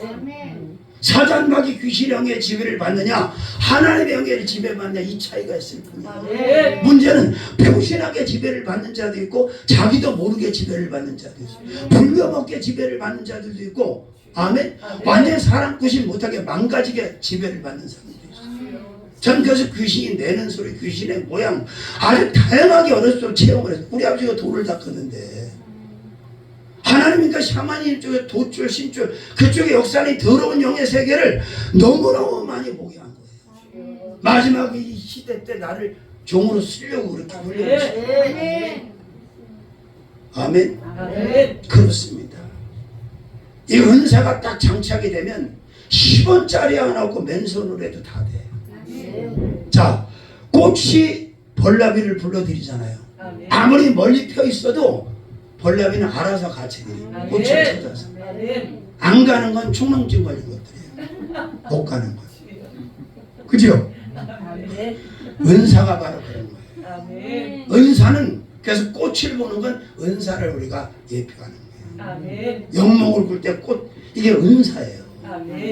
사단마귀 귀신의 영의 지배를 받느냐 하나님의 영의 지배를 받느냐, 이 차이가 있을 뿐이야. 문제는 병신하게 지배를 받는 자도 있고 자기도 모르게 지배를 받는 자도 있어. 불려먹게 지배를 받는 자들도 있고, 아멘. 완전 사람 구실 못하게 망가지게 지배를 받는 사람도 있어. 전 그래서 귀신이 내는 소리, 귀신의 모양 아주 다양하게 어렸을 때 체험을 했어. 우리 아버지가 돌을 닦았는데 하나님이니까 샤머니즘 쪽에 돛줄, 신줄 그쪽에 역사는 더러운 영의 세계를 너무너무 많이 보게 한 거예요. 마지막 이 시대 때 나를 종으로 쓰려고 그렇게 훈련했어요. 아멘. 그렇습니다. 이 은사가 딱 장착이 되면 10원짜리 하나 없고 맨손으로 해도 다 돼. 자, 꽃이 벌나비를 불러들이잖아요. 아무리 멀리 펴 있어도 벌나비는 알아서 같이 들여요. 꽃을 찾아서. 안 가는 건 충농증 걸린 것들이에요. 못 가는 거. 그죠? 은사가 바로 그런 거예요. 은사는 그래서 꽃을 보는 건 은사를 우리가 예표하는 거예요. 영목을 볼 때 꽃, 이게 은사예요.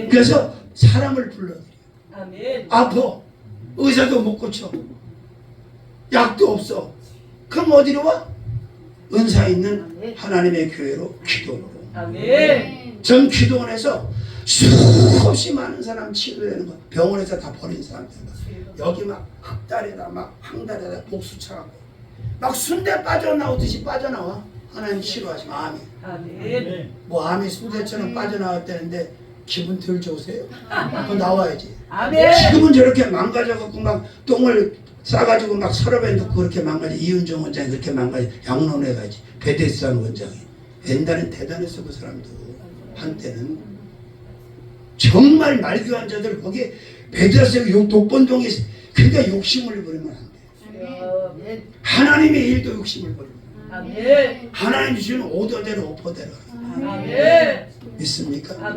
그래서 사람을 불러들여요. 아파. 의사도 못 고쳐. 약도 없어. 그럼 어디로 와? 은사 있는 하나님의 교회로, 기도원으로. 전 기도원에서 수없이 많은 사람 치료되는 거, 병원에서 다 버린 사람들, 여기 막 학달에다 막 항달에다 복수 차갖고 막 순대 빠져나오듯이 빠져나와. 하나님 치료하시면 아멘. 뭐 암이 순대처럼 빠져나왔다는데 기분 덜 좋으세요? 그거 나와야지. 지금은 저렇게 망가져갖고 막 똥을 싸가지고 막 서랍에 넣고 그렇게 망가져. 이윤정 원장이 그렇게 망가져. 양론에 가지. 베데스산 원장이. 옛날엔 대단했어 그 사람도. 한때는 정말 말교한 자들 거기에 베데스산 독본동이, 그러니까 욕심을 부리면 안 돼. 하나님의 일도 욕심을 부리면. 하나님 주시는 오더대로 오퍼대로. 믿습니까?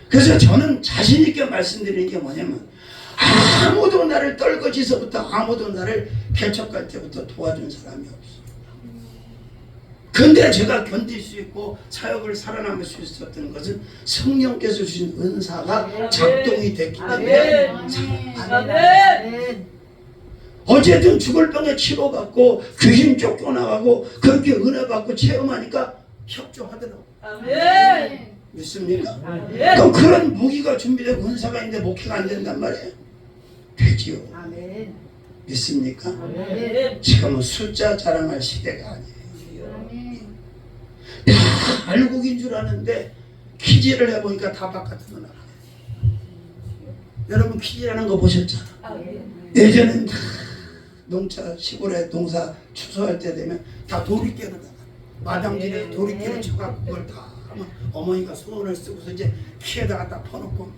그래서 저는 자신 있게 말씀드리는 게 뭐냐면, 아무도 나를 떨거지서부터 아무도 나를 개척할 때부터 도와준 사람이 없어. 근데 제가 견딜 수 있고 사역을 살아남을 수 있었던 것은 성령께서 주신 은사가 작동이 됐기 때문에. 어쨌든 죽을 병에 치료받고 귀신 쫓겨나가고 그렇게 은혜 받고 체험하니까 협조하더라고. 믿습니까? 아멘. 그럼 그런 무기가 준비되고 은사가 있는데 목회가 안 된단 말이에요? 되지요. 아멘. 믿습니까? 아멘. 지금은 숫자 자랑할 시대가 아니에요. 아멘. 다 알곡인 줄 아는데 퀴즈를 해보니까 다 바깥으로 나가요. 여러분 퀴즈라는 거 보셨잖아. 아멘. 예전엔 다 농차 시골에 농사 추수할 때 되면 다 도리깨로 나가. 마당길에 도리깨로 쳐갖고 그걸 다 하면 어머니가 손을 쓰고서 이제 키에다가 딱 퍼놓고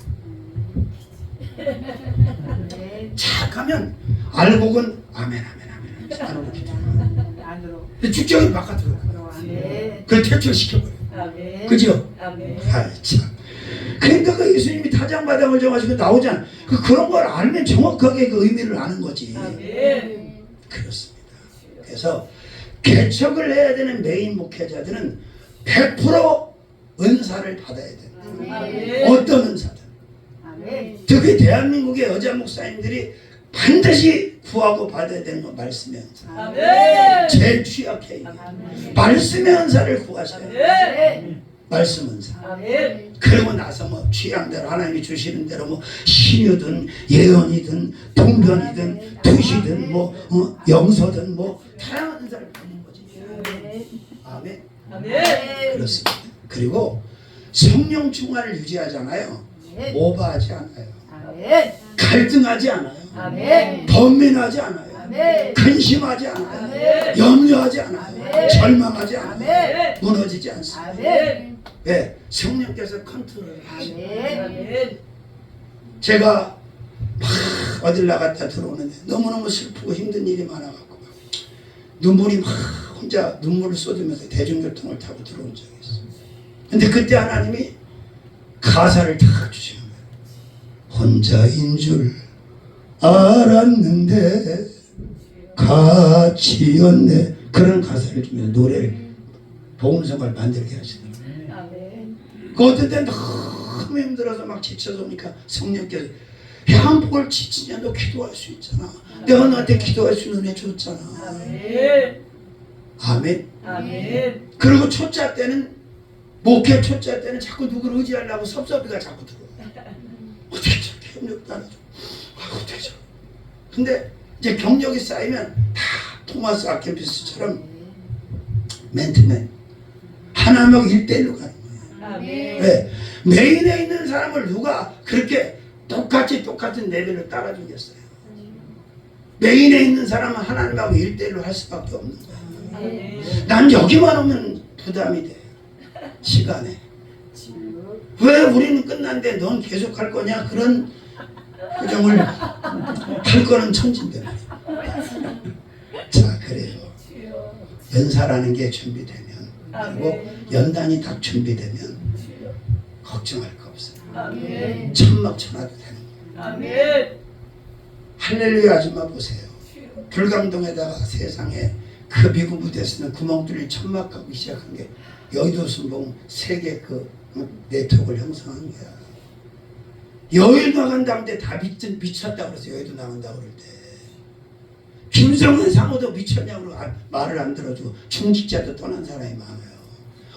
아멘. 착 하면 알곡은 아멘 안으로 기도. 안으로. 죽정이 바깥으로 나가. 들어와. 아멘. 그걸 퇴출시켜버려. 아멘. 그죠? 아멘. 아이 참. 그러니까 그 예수님이 타장마당을 정하시고 나오잖아. 그런 걸 알면 정확하게 그 의미를 아는 거지. 아멘. 그렇습니다. 그래서 개척을 해야 되는 메인 목회자들은 100% 은사를 받아야 된다. 아멘. 어떤 은사든. 아멘. 특히 대한민국의 여자 목사님들이 반드시 구하고 받아야 되는 건 말씀의 은사. 아멘. 제일 취약해. 아멘. 말씀의 은사를 구하셔야 돼요. 아멘. 말씀 은사. 아멘. 그러고 나서 뭐 취향대로 하나님이 주시는 대로 뭐 신유든 예언이든 동변이든 투시든 뭐 영서든 뭐 다양한 은사를 받는 거지. 아멘. 아멘. 그렇습니다. 그리고 성령 충만을 유지하잖아요. 오버하지 않아요. 아멘. 갈등하지 않아요. 아멘. 번민하지 않아요. 아멘. 근심하지 않아요. 아멘. 염려하지 않아요. 아멘. 절망하지 않아요. 아멘. 무너지지 않습니다. 아멘. 왜? 성령께서 컨트롤을 하시고 아멘. 아멘. 제가 막 어딜 나갔다 들어오는데 너무너무 슬프고 힘든 일이 많아갖고 막 눈물이 막 혼자 눈물을 쏟으면서 대중교통을 타고 들어온 적이 있어요. 근데 그때 하나님이 가사를 딱 주시는 거예요. 혼자인 줄 알았는데 같이였네. 그런 가사를 주면서 노래를 복음성가를 만들게 하시더라고요. 아멘. 그 어떤 때 너무 힘들어서 막 지쳐서 오니까 성령께서 한 폭을 지치냐 너 기도할 수 있잖아. 내가 너한테 기도할 수 있는 은혜 줬잖아. 아멘. 아멘. 아멘. 그리고 초짜 때는 목회 초짜 때는 자꾸 누구를 의지하려고 섭섭이가 자꾸 들어와. 어떻게 저렇게 협력도 안 해줘. 어떻게 저. 근데 이제 경력이 쌓이면 다 토마스 아켄피스처럼 맨투맨 하나님하고 1대1로 가는 거예요. 아멘. 왜? 메인에 있는 사람을 누가 그렇게 똑같은 레벨을 따라주겠어요? 메인에 있는 사람은 하나님하고 1대1로 할 수밖에 없는 거예요. 아멘. 난 여기만 오면 부담이 돼. 시간에. 왜 우리는 끝난데 넌 계속 할 거냐? 그런 표정을 할 거는 천진데 말이야. 자, 그래요. 연사라는 게 준비되면 그리고 연단이 딱 준비되면 걱정할 거 없어요. 아멘. 천막천하도 되는 거예요. 아멘. 할렐루야 아줌마 보세요. 불광동에다가 세상에 그 미국 무대에서는 구멍 뚫린 천막 가기 시작한 게 여의도 순봉 세계 그 네트워크를 형성한 거야. 여의도 나간다고 때 다 미쳤다 그래서 여의도 나간다고 그럴 때 김성은 상호도 미쳤냐고 그러고 말을 안 들어주고 중직자도 떠난 사람이 많아요.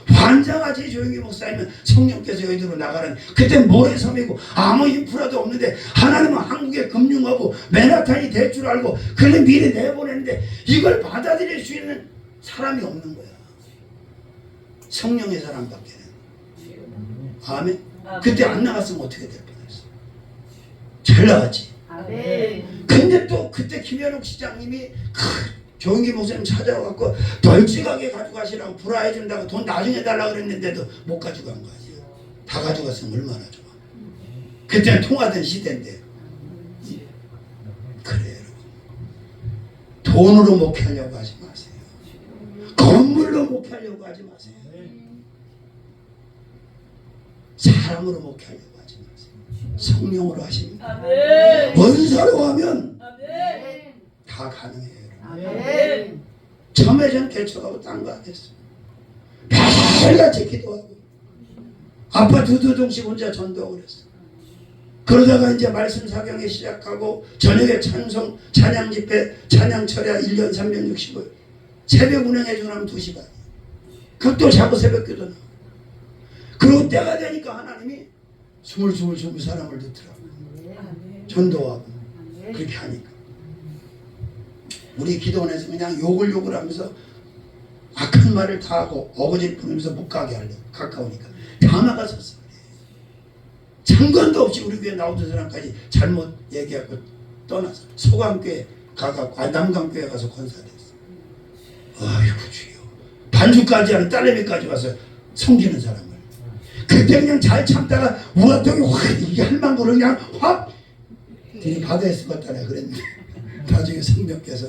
환장하지. 조용히 목사님은 성령께서 여의도로 나가는 그때 모래섬이고 아무 인프라도 없는데 하나님은 한국의 금융하고 맨하탄이 될 줄 알고 그래 미리 내보냈는데 이걸 받아들일 수 있는 사람이 없는 거야. 성령의 사람밖에는. 아멘. 그때 안 나갔으면 어떻게 될 뻔했어. 잘 나갔지. 아멘. 근데 또 그때 김현욱 시장님이 조은기 목사님 찾아와갖고 널찍하게 가져가시라고 불화해준다고 돈 나중에 달라고 그랬는데도 못 가져간 거 아니야. 다 가져갔으면 얼마나 좋아. 그때는 통화된 시대인데. 그래 여러분. 돈으로 목회하려고 하지 마세요. 건물로 목회하려고 하지 마세요. 사람으로 목회하려고 하지 마세요. 성령으로 하시면 아멘. 원사로 하면 아멘. 다 가능해요. 아멘. 처음에 전 개척하고 딴 거 안 했어요. 매일같이 기도하고 아파트 2동씩 혼자 전도하고 그랬어요. 그러다가 이제 말씀 사경에 시작하고 저녁에 찬송 찬양 집회 찬양 철야 1년 365일 새벽 운행해 주면 2시간 그것도 자고 새벽 기도 나오고 그리고 때가 되니까 하나님이 스물스물 사람을 넣더라고요. 전도하고 그렇게 하니까 우리 기도원에서 그냥 욕을 하면서 악한 말을 다 하고 어거지를 부르면서 못 가게 하려고 가까우니까 다 나가섰어. 상관도 없이 우리 교회 나오던 사람까지 잘못 얘기하고 떠나서 소강교회 가갖고 남강교회 가서 권사됐어. 아이고 주여, 반주까지 하는 딸내미까지 와서 섬기는 사람을 그때 그냥 잘 참다가 우라통이 확 이게 할망구를 그냥 확 들이 바다에 쓰겄다네 그랬는데 나중에 성령께서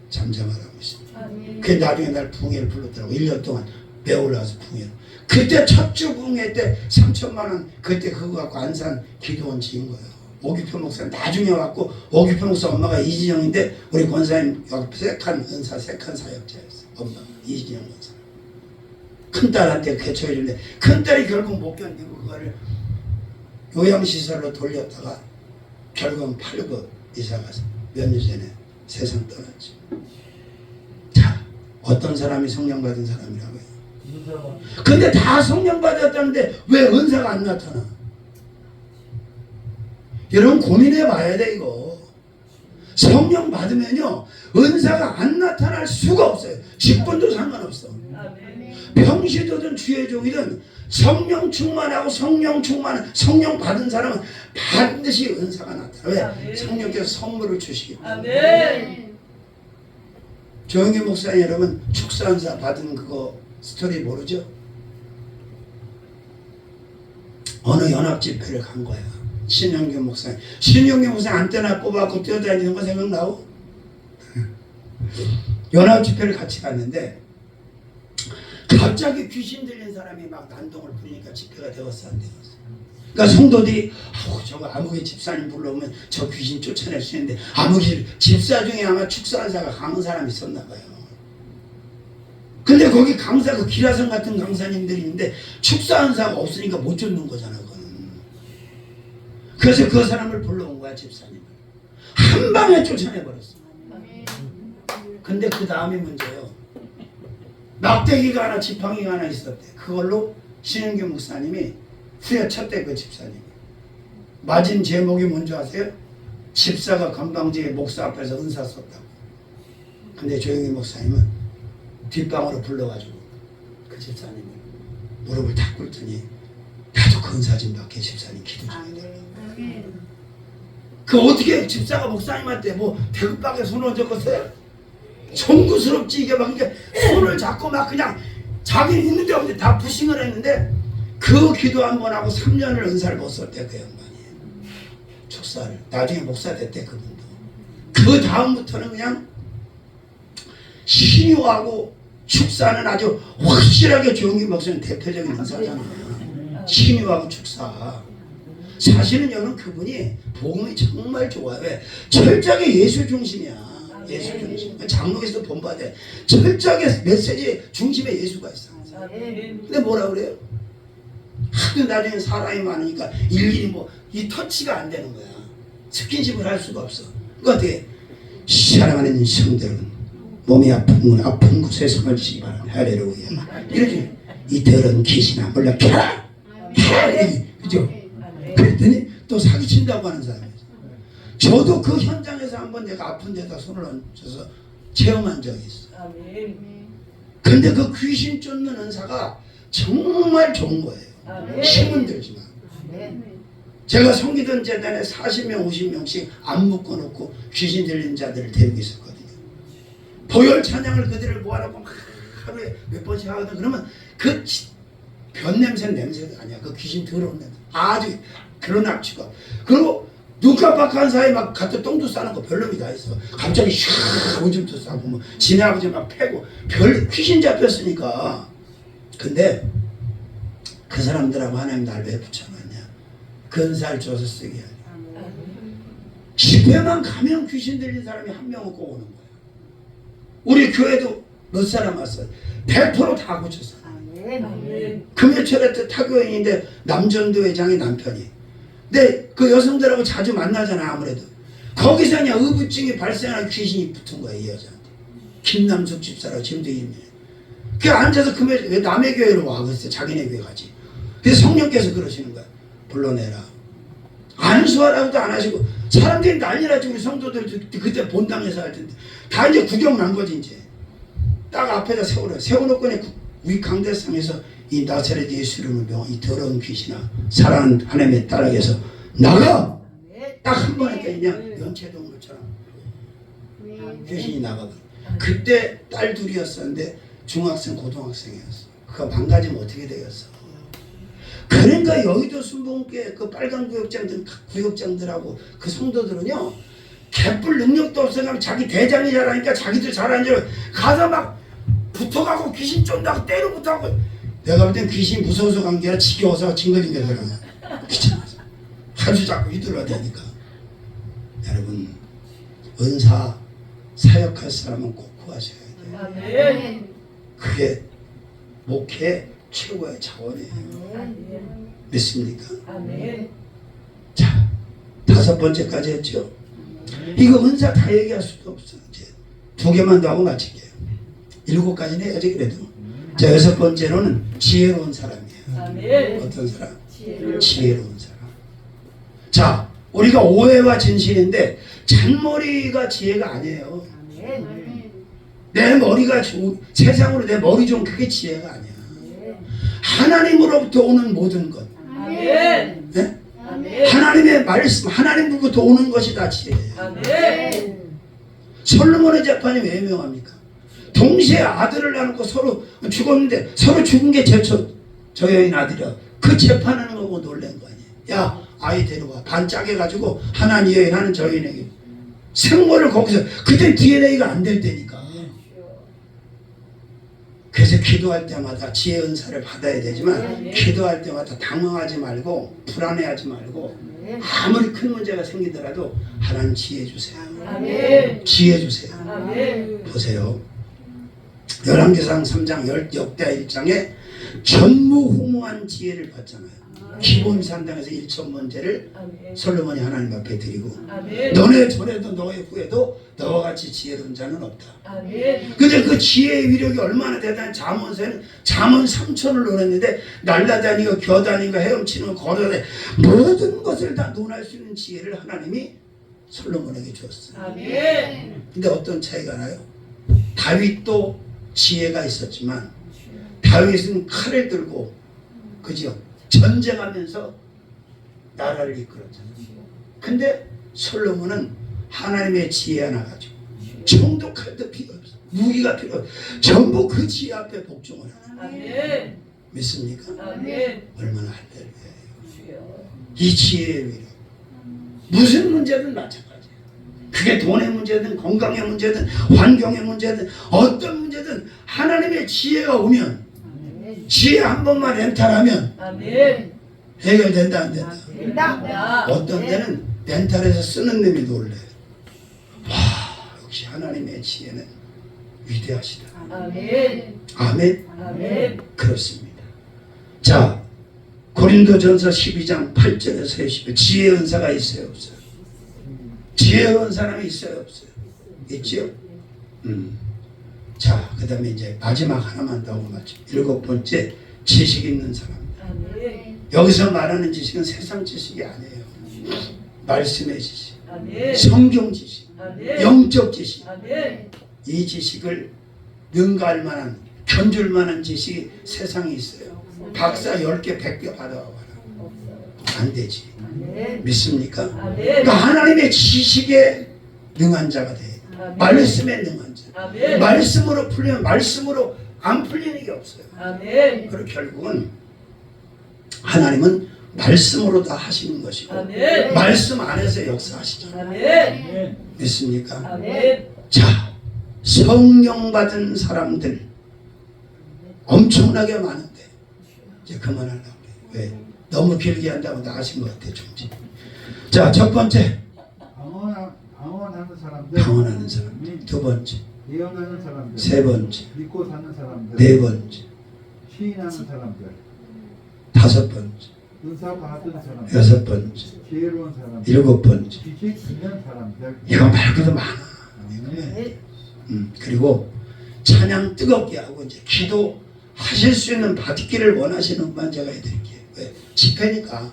잠잠하라고 했습니다. 그 나중에 날 붕해를 불렀더라고. 1년 동안 배우러와서 붕해로. 그때 첫 주 붕해 때 3천만 원 그때 그거 갖고 안산 기도원 지은 거예요. 오기표 목사 나중에 왔고 오기표 목사 엄마가 이진영인데 우리 권사님 여기 세칸 은사 세칸 사역자였어. 엄마가 이진영 권사. 큰딸한테 개처해주는데 큰딸이 결국 못 견디고 그거를 요양시설로 돌렸다가 결국은 팔고 이사가서 몇 년 전에 세상 떠났지. 자, 어떤 사람이 성령 받은 사람이라고 해요. 근데 다 성령 받았다는데 왜 은사가 안 나타나? 여러분 고민해 봐야 돼 이거. 성령 받으면요 은사가 안 나타날 수가 없어요. 직분도 상관없어. 병시도든 주의 종이든 성령 충만하고 성령 받은 사람은 반드시 은사가 나타나. 왜? 성령께서 선물을 주시기 때문에. 조영기 목사님 여러분 축사은사 받은 그거 스토리 모르죠? 어느 연합 집회를 간 거야. 신영규 목사님. 신영규 목사님 안테나 뽑아갖고 뛰어다니는 거 생각나고? 연합 집회를 같이 갔는데 갑자기 귀신 들린 사람이 막 난동을 부리니까 집회가 되었어 안 되었어? 그러니까 성도들이 저거 아무개 집사님 불러오면 저 귀신 쫓아낼 수 있는데 아무개 집사 중에 아마 축사한사가 강한 사람이 있었나 봐요. 근데 거기 강사 그 기라성 같은 강사님들이 있는데 축사한사가 없으니까 못 쫓는 거잖아 그거는. 그래서 그 사람을 불러온 거야 집사님을. 한 방에 쫓아내버렸어. 근데 그 다음이 문제예요. 막대기가 하나 지팡이가 하나 있었대. 그걸로 신은규 목사님이 후려쳤대. 그 집사님이 맞은 제목이 뭔지 아세요? 집사가 건방지게 목사 앞에서 은사 썼다고. 근데 조영희 목사님은 뒷방으로 불러가지고 그 집사님을 무릎을 탁 꿇더니 나도 그 은사 좀 받게 집사님 기도 좀 해달라고. 그 어떻게 집사가 목사님한테 뭐 대급박에 손을 얹었겠어요? 송구스럽지 이게 막 이게 손을 잡고 막 그냥 자기는 있는데 없는데 다 부싱을 했는데 그 기도 한 번 하고 3년을 은사를 못 썼대 그 양반이. 축사를. 나중에 목사 됐대 그분도. 그 다음부터는 그냥 신유하고 축사는 아주 확실하게 조용기 목사님 대표적인 은사잖아. 신유하고 축사. 사실은 여러분 그분이 복음이 정말 좋아요. 왜? 철저하게 예수 중심이야. 예수 중심. 장로에서도 본받아. 철저하게 메시지 중심에 예수가 있어. 근데 뭐라 그래요? 하도 나중에 사람이 많으니까 일일이 뭐 이 터치가 안 되는 거야. 스킨십을 할 수가 없어. 그러니까 어떻게 사랑하는 성들은 몸이 아픈 곳에 손을 지기 바랍니다. 할렐루야. 이러지. 이들은 귀신아 몰라 켜라. 그죠? 그랬더니 또 사기친다고 하는 사람이 있어. 저도 그 현장에서 한번 내가 아픈 데다 손을 얹어서 체험한 적이 있어. 근데 그 귀신 쫓는 은사가 정말 좋은 거예요. 힘은 들지만. 제가 성기던 재단에 40명 50명씩 안 묶어놓고 귀신 들린 자들을 데리고 있었거든요. 보혈 찬양을 그들을 모아놓고 막 하루에 몇 번씩 하거든. 그러면 그 변 냄새는 냄새가 아니야. 그 귀신 더러운 냄새. 아주 그런 악취가. 그리고 눈 깜빡한 사이에 막 갖다 똥도 싸는 거 별놈이 다 있어. 갑자기 슉 오줌도 싸고 뭐 지네 아버지 막 패고 별 귀신 잡혔으니까. 근데 그 사람들하고 하나님 날 왜 붙여놨냐. 근사를 줘서 쓰게 하냐. 집회만 가면 귀신 들린 사람이 한 명은 꼭 오는 거야. 우리 교회도 몇 사람 왔어. 100% 다 고쳤어. 금요철에 때 타교인인데 남전도 회장이 남편이. 근데 그 여성들하고 자주 만나잖아 아무래도. 거기서 그냥 의부증이 발생한 귀신이 붙은 거야 이 여자한테. 김남숙 집사라고 지금도 이름이에요. 그 앉아서 왜 남의 교회로 와? 글쎄 자기네 교회 가지. 그래서 성령께서 그러시는 거야. 불러내라. 안수하라고도 안 하시고 사람들이 난리나지. 우리 성도들 그때 본당에서 할 텐데 다 이제 구경 난 거지. 이제 딱 앞에다 세워놓고 위 강대상에서 이 나사렛 예수 이름을 명하 이 더러운 귀신아 사랑하는 하나님의 딸에게서 나가. 딱 한 번에 그냥 연체동물처럼 귀신이 나가고. 그때 딸 둘이었었는데 중학생 고등학생이었어. 그거 망가지면 어떻게 되겠어. 그러니까 여의도 순복음교회 그 빨간 구역장들하고 그 성도들은요 개뿔 능력도 없어가면 자기 대장이 잘하니까 자기도 잘하는 줄 가서 막 붙어가고 귀신 쫀다고 때려 붙어가고. 내가 볼 땐 귀신이 무서워서 간 게 아니라 지겨워서 징글징글 들어가. 귀찮아서 하루 자꾸 휘둘러야 되니까. 여러분 은사 사역할 사람은 꼭 구하셔야 돼요. 아멘. 그게 목회 최고의 자원이에요. 믿습니까? 아멘. 자, 5번째까지 했죠. 이거 은사 다 얘기할 수도 없어. 이제 2개만 더 하고 마칠게요. 7가지는 해야지 그래도. 자, 6번째로는 지혜로운 사람이에요. 아멘. 어떤 사람? 지혜로운 지혜로운 사람. 자, 우리가 오해와 진실인데 잔머리가 지혜가 아니에요. 내 머리가 세상으로 내 머리 좋은 그게 지혜가 아니야. 하나님으로부터 오는 모든 것. 아멘. 네? 아멘. 하나님의 말씀, 하나님으로부터 오는 것이 다 지혜예요. 아멘. 솔로몬의 재판이 왜 유명합니까? 동시에 아들을 낳고 서로 죽었는데 서로 죽은 게 저 여인 아들이야. 그 재판하는 거 보고 놀란 거 아니에요. 야, 아이 데려와. 반 짜게 가지고 하나 네 여인 하는 저 여인에게 생모를 거기서 그때 DNA가 안 될 때니까. 그래서 기도할 때마다 지혜 은사를 받아야 되지만 기도할 때마다 당황하지 말고 불안해하지 말고 아무리 큰 문제가 생기더라도 하나님 지혜 주세요. 아멘. 지혜 주세요. 아멘. 보세요. 열왕기상 3장 역대 1장에 전무후무한 지혜를 받잖아요. 기본 산당에서 1,000번째를 아멘. 솔로몬이 하나님 앞에 드리고 아멘. 너네 전에도 너의 후에도 너와 같이 지혜로운 자는 없다. 아멘. 근데 그 지혜의 위력이 얼마나 대단한 잠언서에는 잠언 3천을 논했는데 날라다니고 겨다니고 헤엄치는 거 걸어다니고 모든 것을 다 논할 수 있는 지혜를 하나님이 솔로몬에게 주었어요. 아멘. 근데 어떤 차이가 나요? 다윗도 지혜가 있었지만 다윗은 칼을 들고 그죠? 전쟁하면서 나라를 이끌었잖아요. 근데 솔로몬은 하나님의 지혜 하나 가지고 총도 칼도 필요 없어. 무기가 필요 없어. 전부 그 지혜 앞에 복종을 하는. 아멘. 믿습니까? 아멘. 얼마나 할렐루야예요. 이 지혜의 위력. 무슨 문제든 마찬가지예요. 그게 돈의 문제든 건강의 문제든 환경의 문제든 어떤 문제든 하나님의 지혜가 오면 지혜 한 번만 렌탈하면 아멘. 해결된다 안 된다. 된다. 어떤 데는 렌탈해서 쓰는 놈이 놀래. 와, 역시 하나님의 지혜는 위대하시다. 아멘. 아멘. 아멘. 그렇습니다. 자, 고린도전서 12장 8절에서 10절 지혜 은사가 있어요 없어요? 지혜로운 사람이 있어요 없어요? 있지요? 자, 그 다음에 이제 마지막 하나만 더 하고 맞죠. 7번째 지식 있는 사람. 아멘. 여기서 말하는 지식은 세상 지식이 아니에요. 말씀의 지식, 아멘. 성경 지식, 아멘. 영적 지식. 아멘. 이 지식을 능가할 만한, 견줄 만한 지식이 세상에 있어요. 박사 10개, 100개 받아와봐라. 안 되지. 아멘. 믿습니까? 아멘. 그러니까 하나님의 지식에 능한 자가 돼. 아멘. 말씀에 능한 자. 아멘. 말씀으로 풀리면 말씀으로 안 풀리는 게 없어요. 아멘. 그리고 결국은 하나님은 말씀으로 다 하시는 것이고 아멘. 말씀 안에서 역사하시잖아요. 아멘. 믿습니까? 아멘. 자, 성령 받은 사람들 엄청나게 많은데 이제 그만하려고 그래요. 왜? 너무 길게 한다고 나가신 것 같아요. 좀. 자, 첫 번째 방언하는 사람들, 방언하는 사람들. 두 번째, 예언하는 사람들, 세 번째, 믿고 사는 사람들, 네 번째, 시인하는 사람들, 다섯 번째, 은사 받은 사람들, 여섯 번째, 지혜로운 사람들, 일곱 번째. 지식 있는 사람들. 이거 말고도 많아. 아멘. 그리고 찬양 뜨겁게 하고 이제 기도하실 수 있는 받기를 원하시는 분만 제가 해드릴게요. 왜? 집회니까.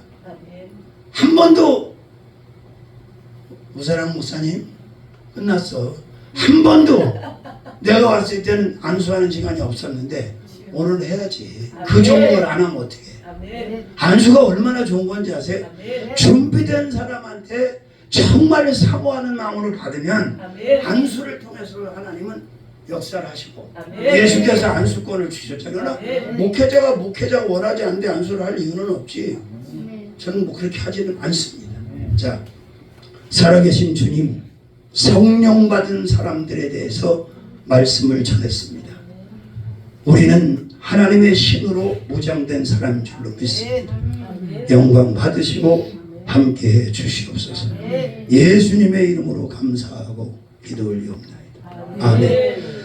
한 번도 무사랑 목사님 끝났어. 한 번도 내가 왔을 때는 안수하는 시간이 없었는데 오늘 해야지. 그 좋은 걸 안 하면 어떻게 해? 안수가 얼마나 좋은 건지 아세요? 준비된 사람한테 정말 사모하는 마음으로 받으면 안수를 통해서 하나님은 역사를 하시고 예수께서 안수권을 주셨잖아요. 목회자가 원하지 않는데 안수를 할 이유는 없지. 저는 뭐 그렇게 하지는 않습니다. 자, 살아계신 주님, 성령 받은 사람들에 대해서 말씀을 전했습니다. 우리는 하나님의 신으로 무장된 사람인 줄로 믿습니다. 영광 받으시고 함께해 주시옵소서. 예수님의 이름으로 감사하고 기도 올리옵나이다. 아멘.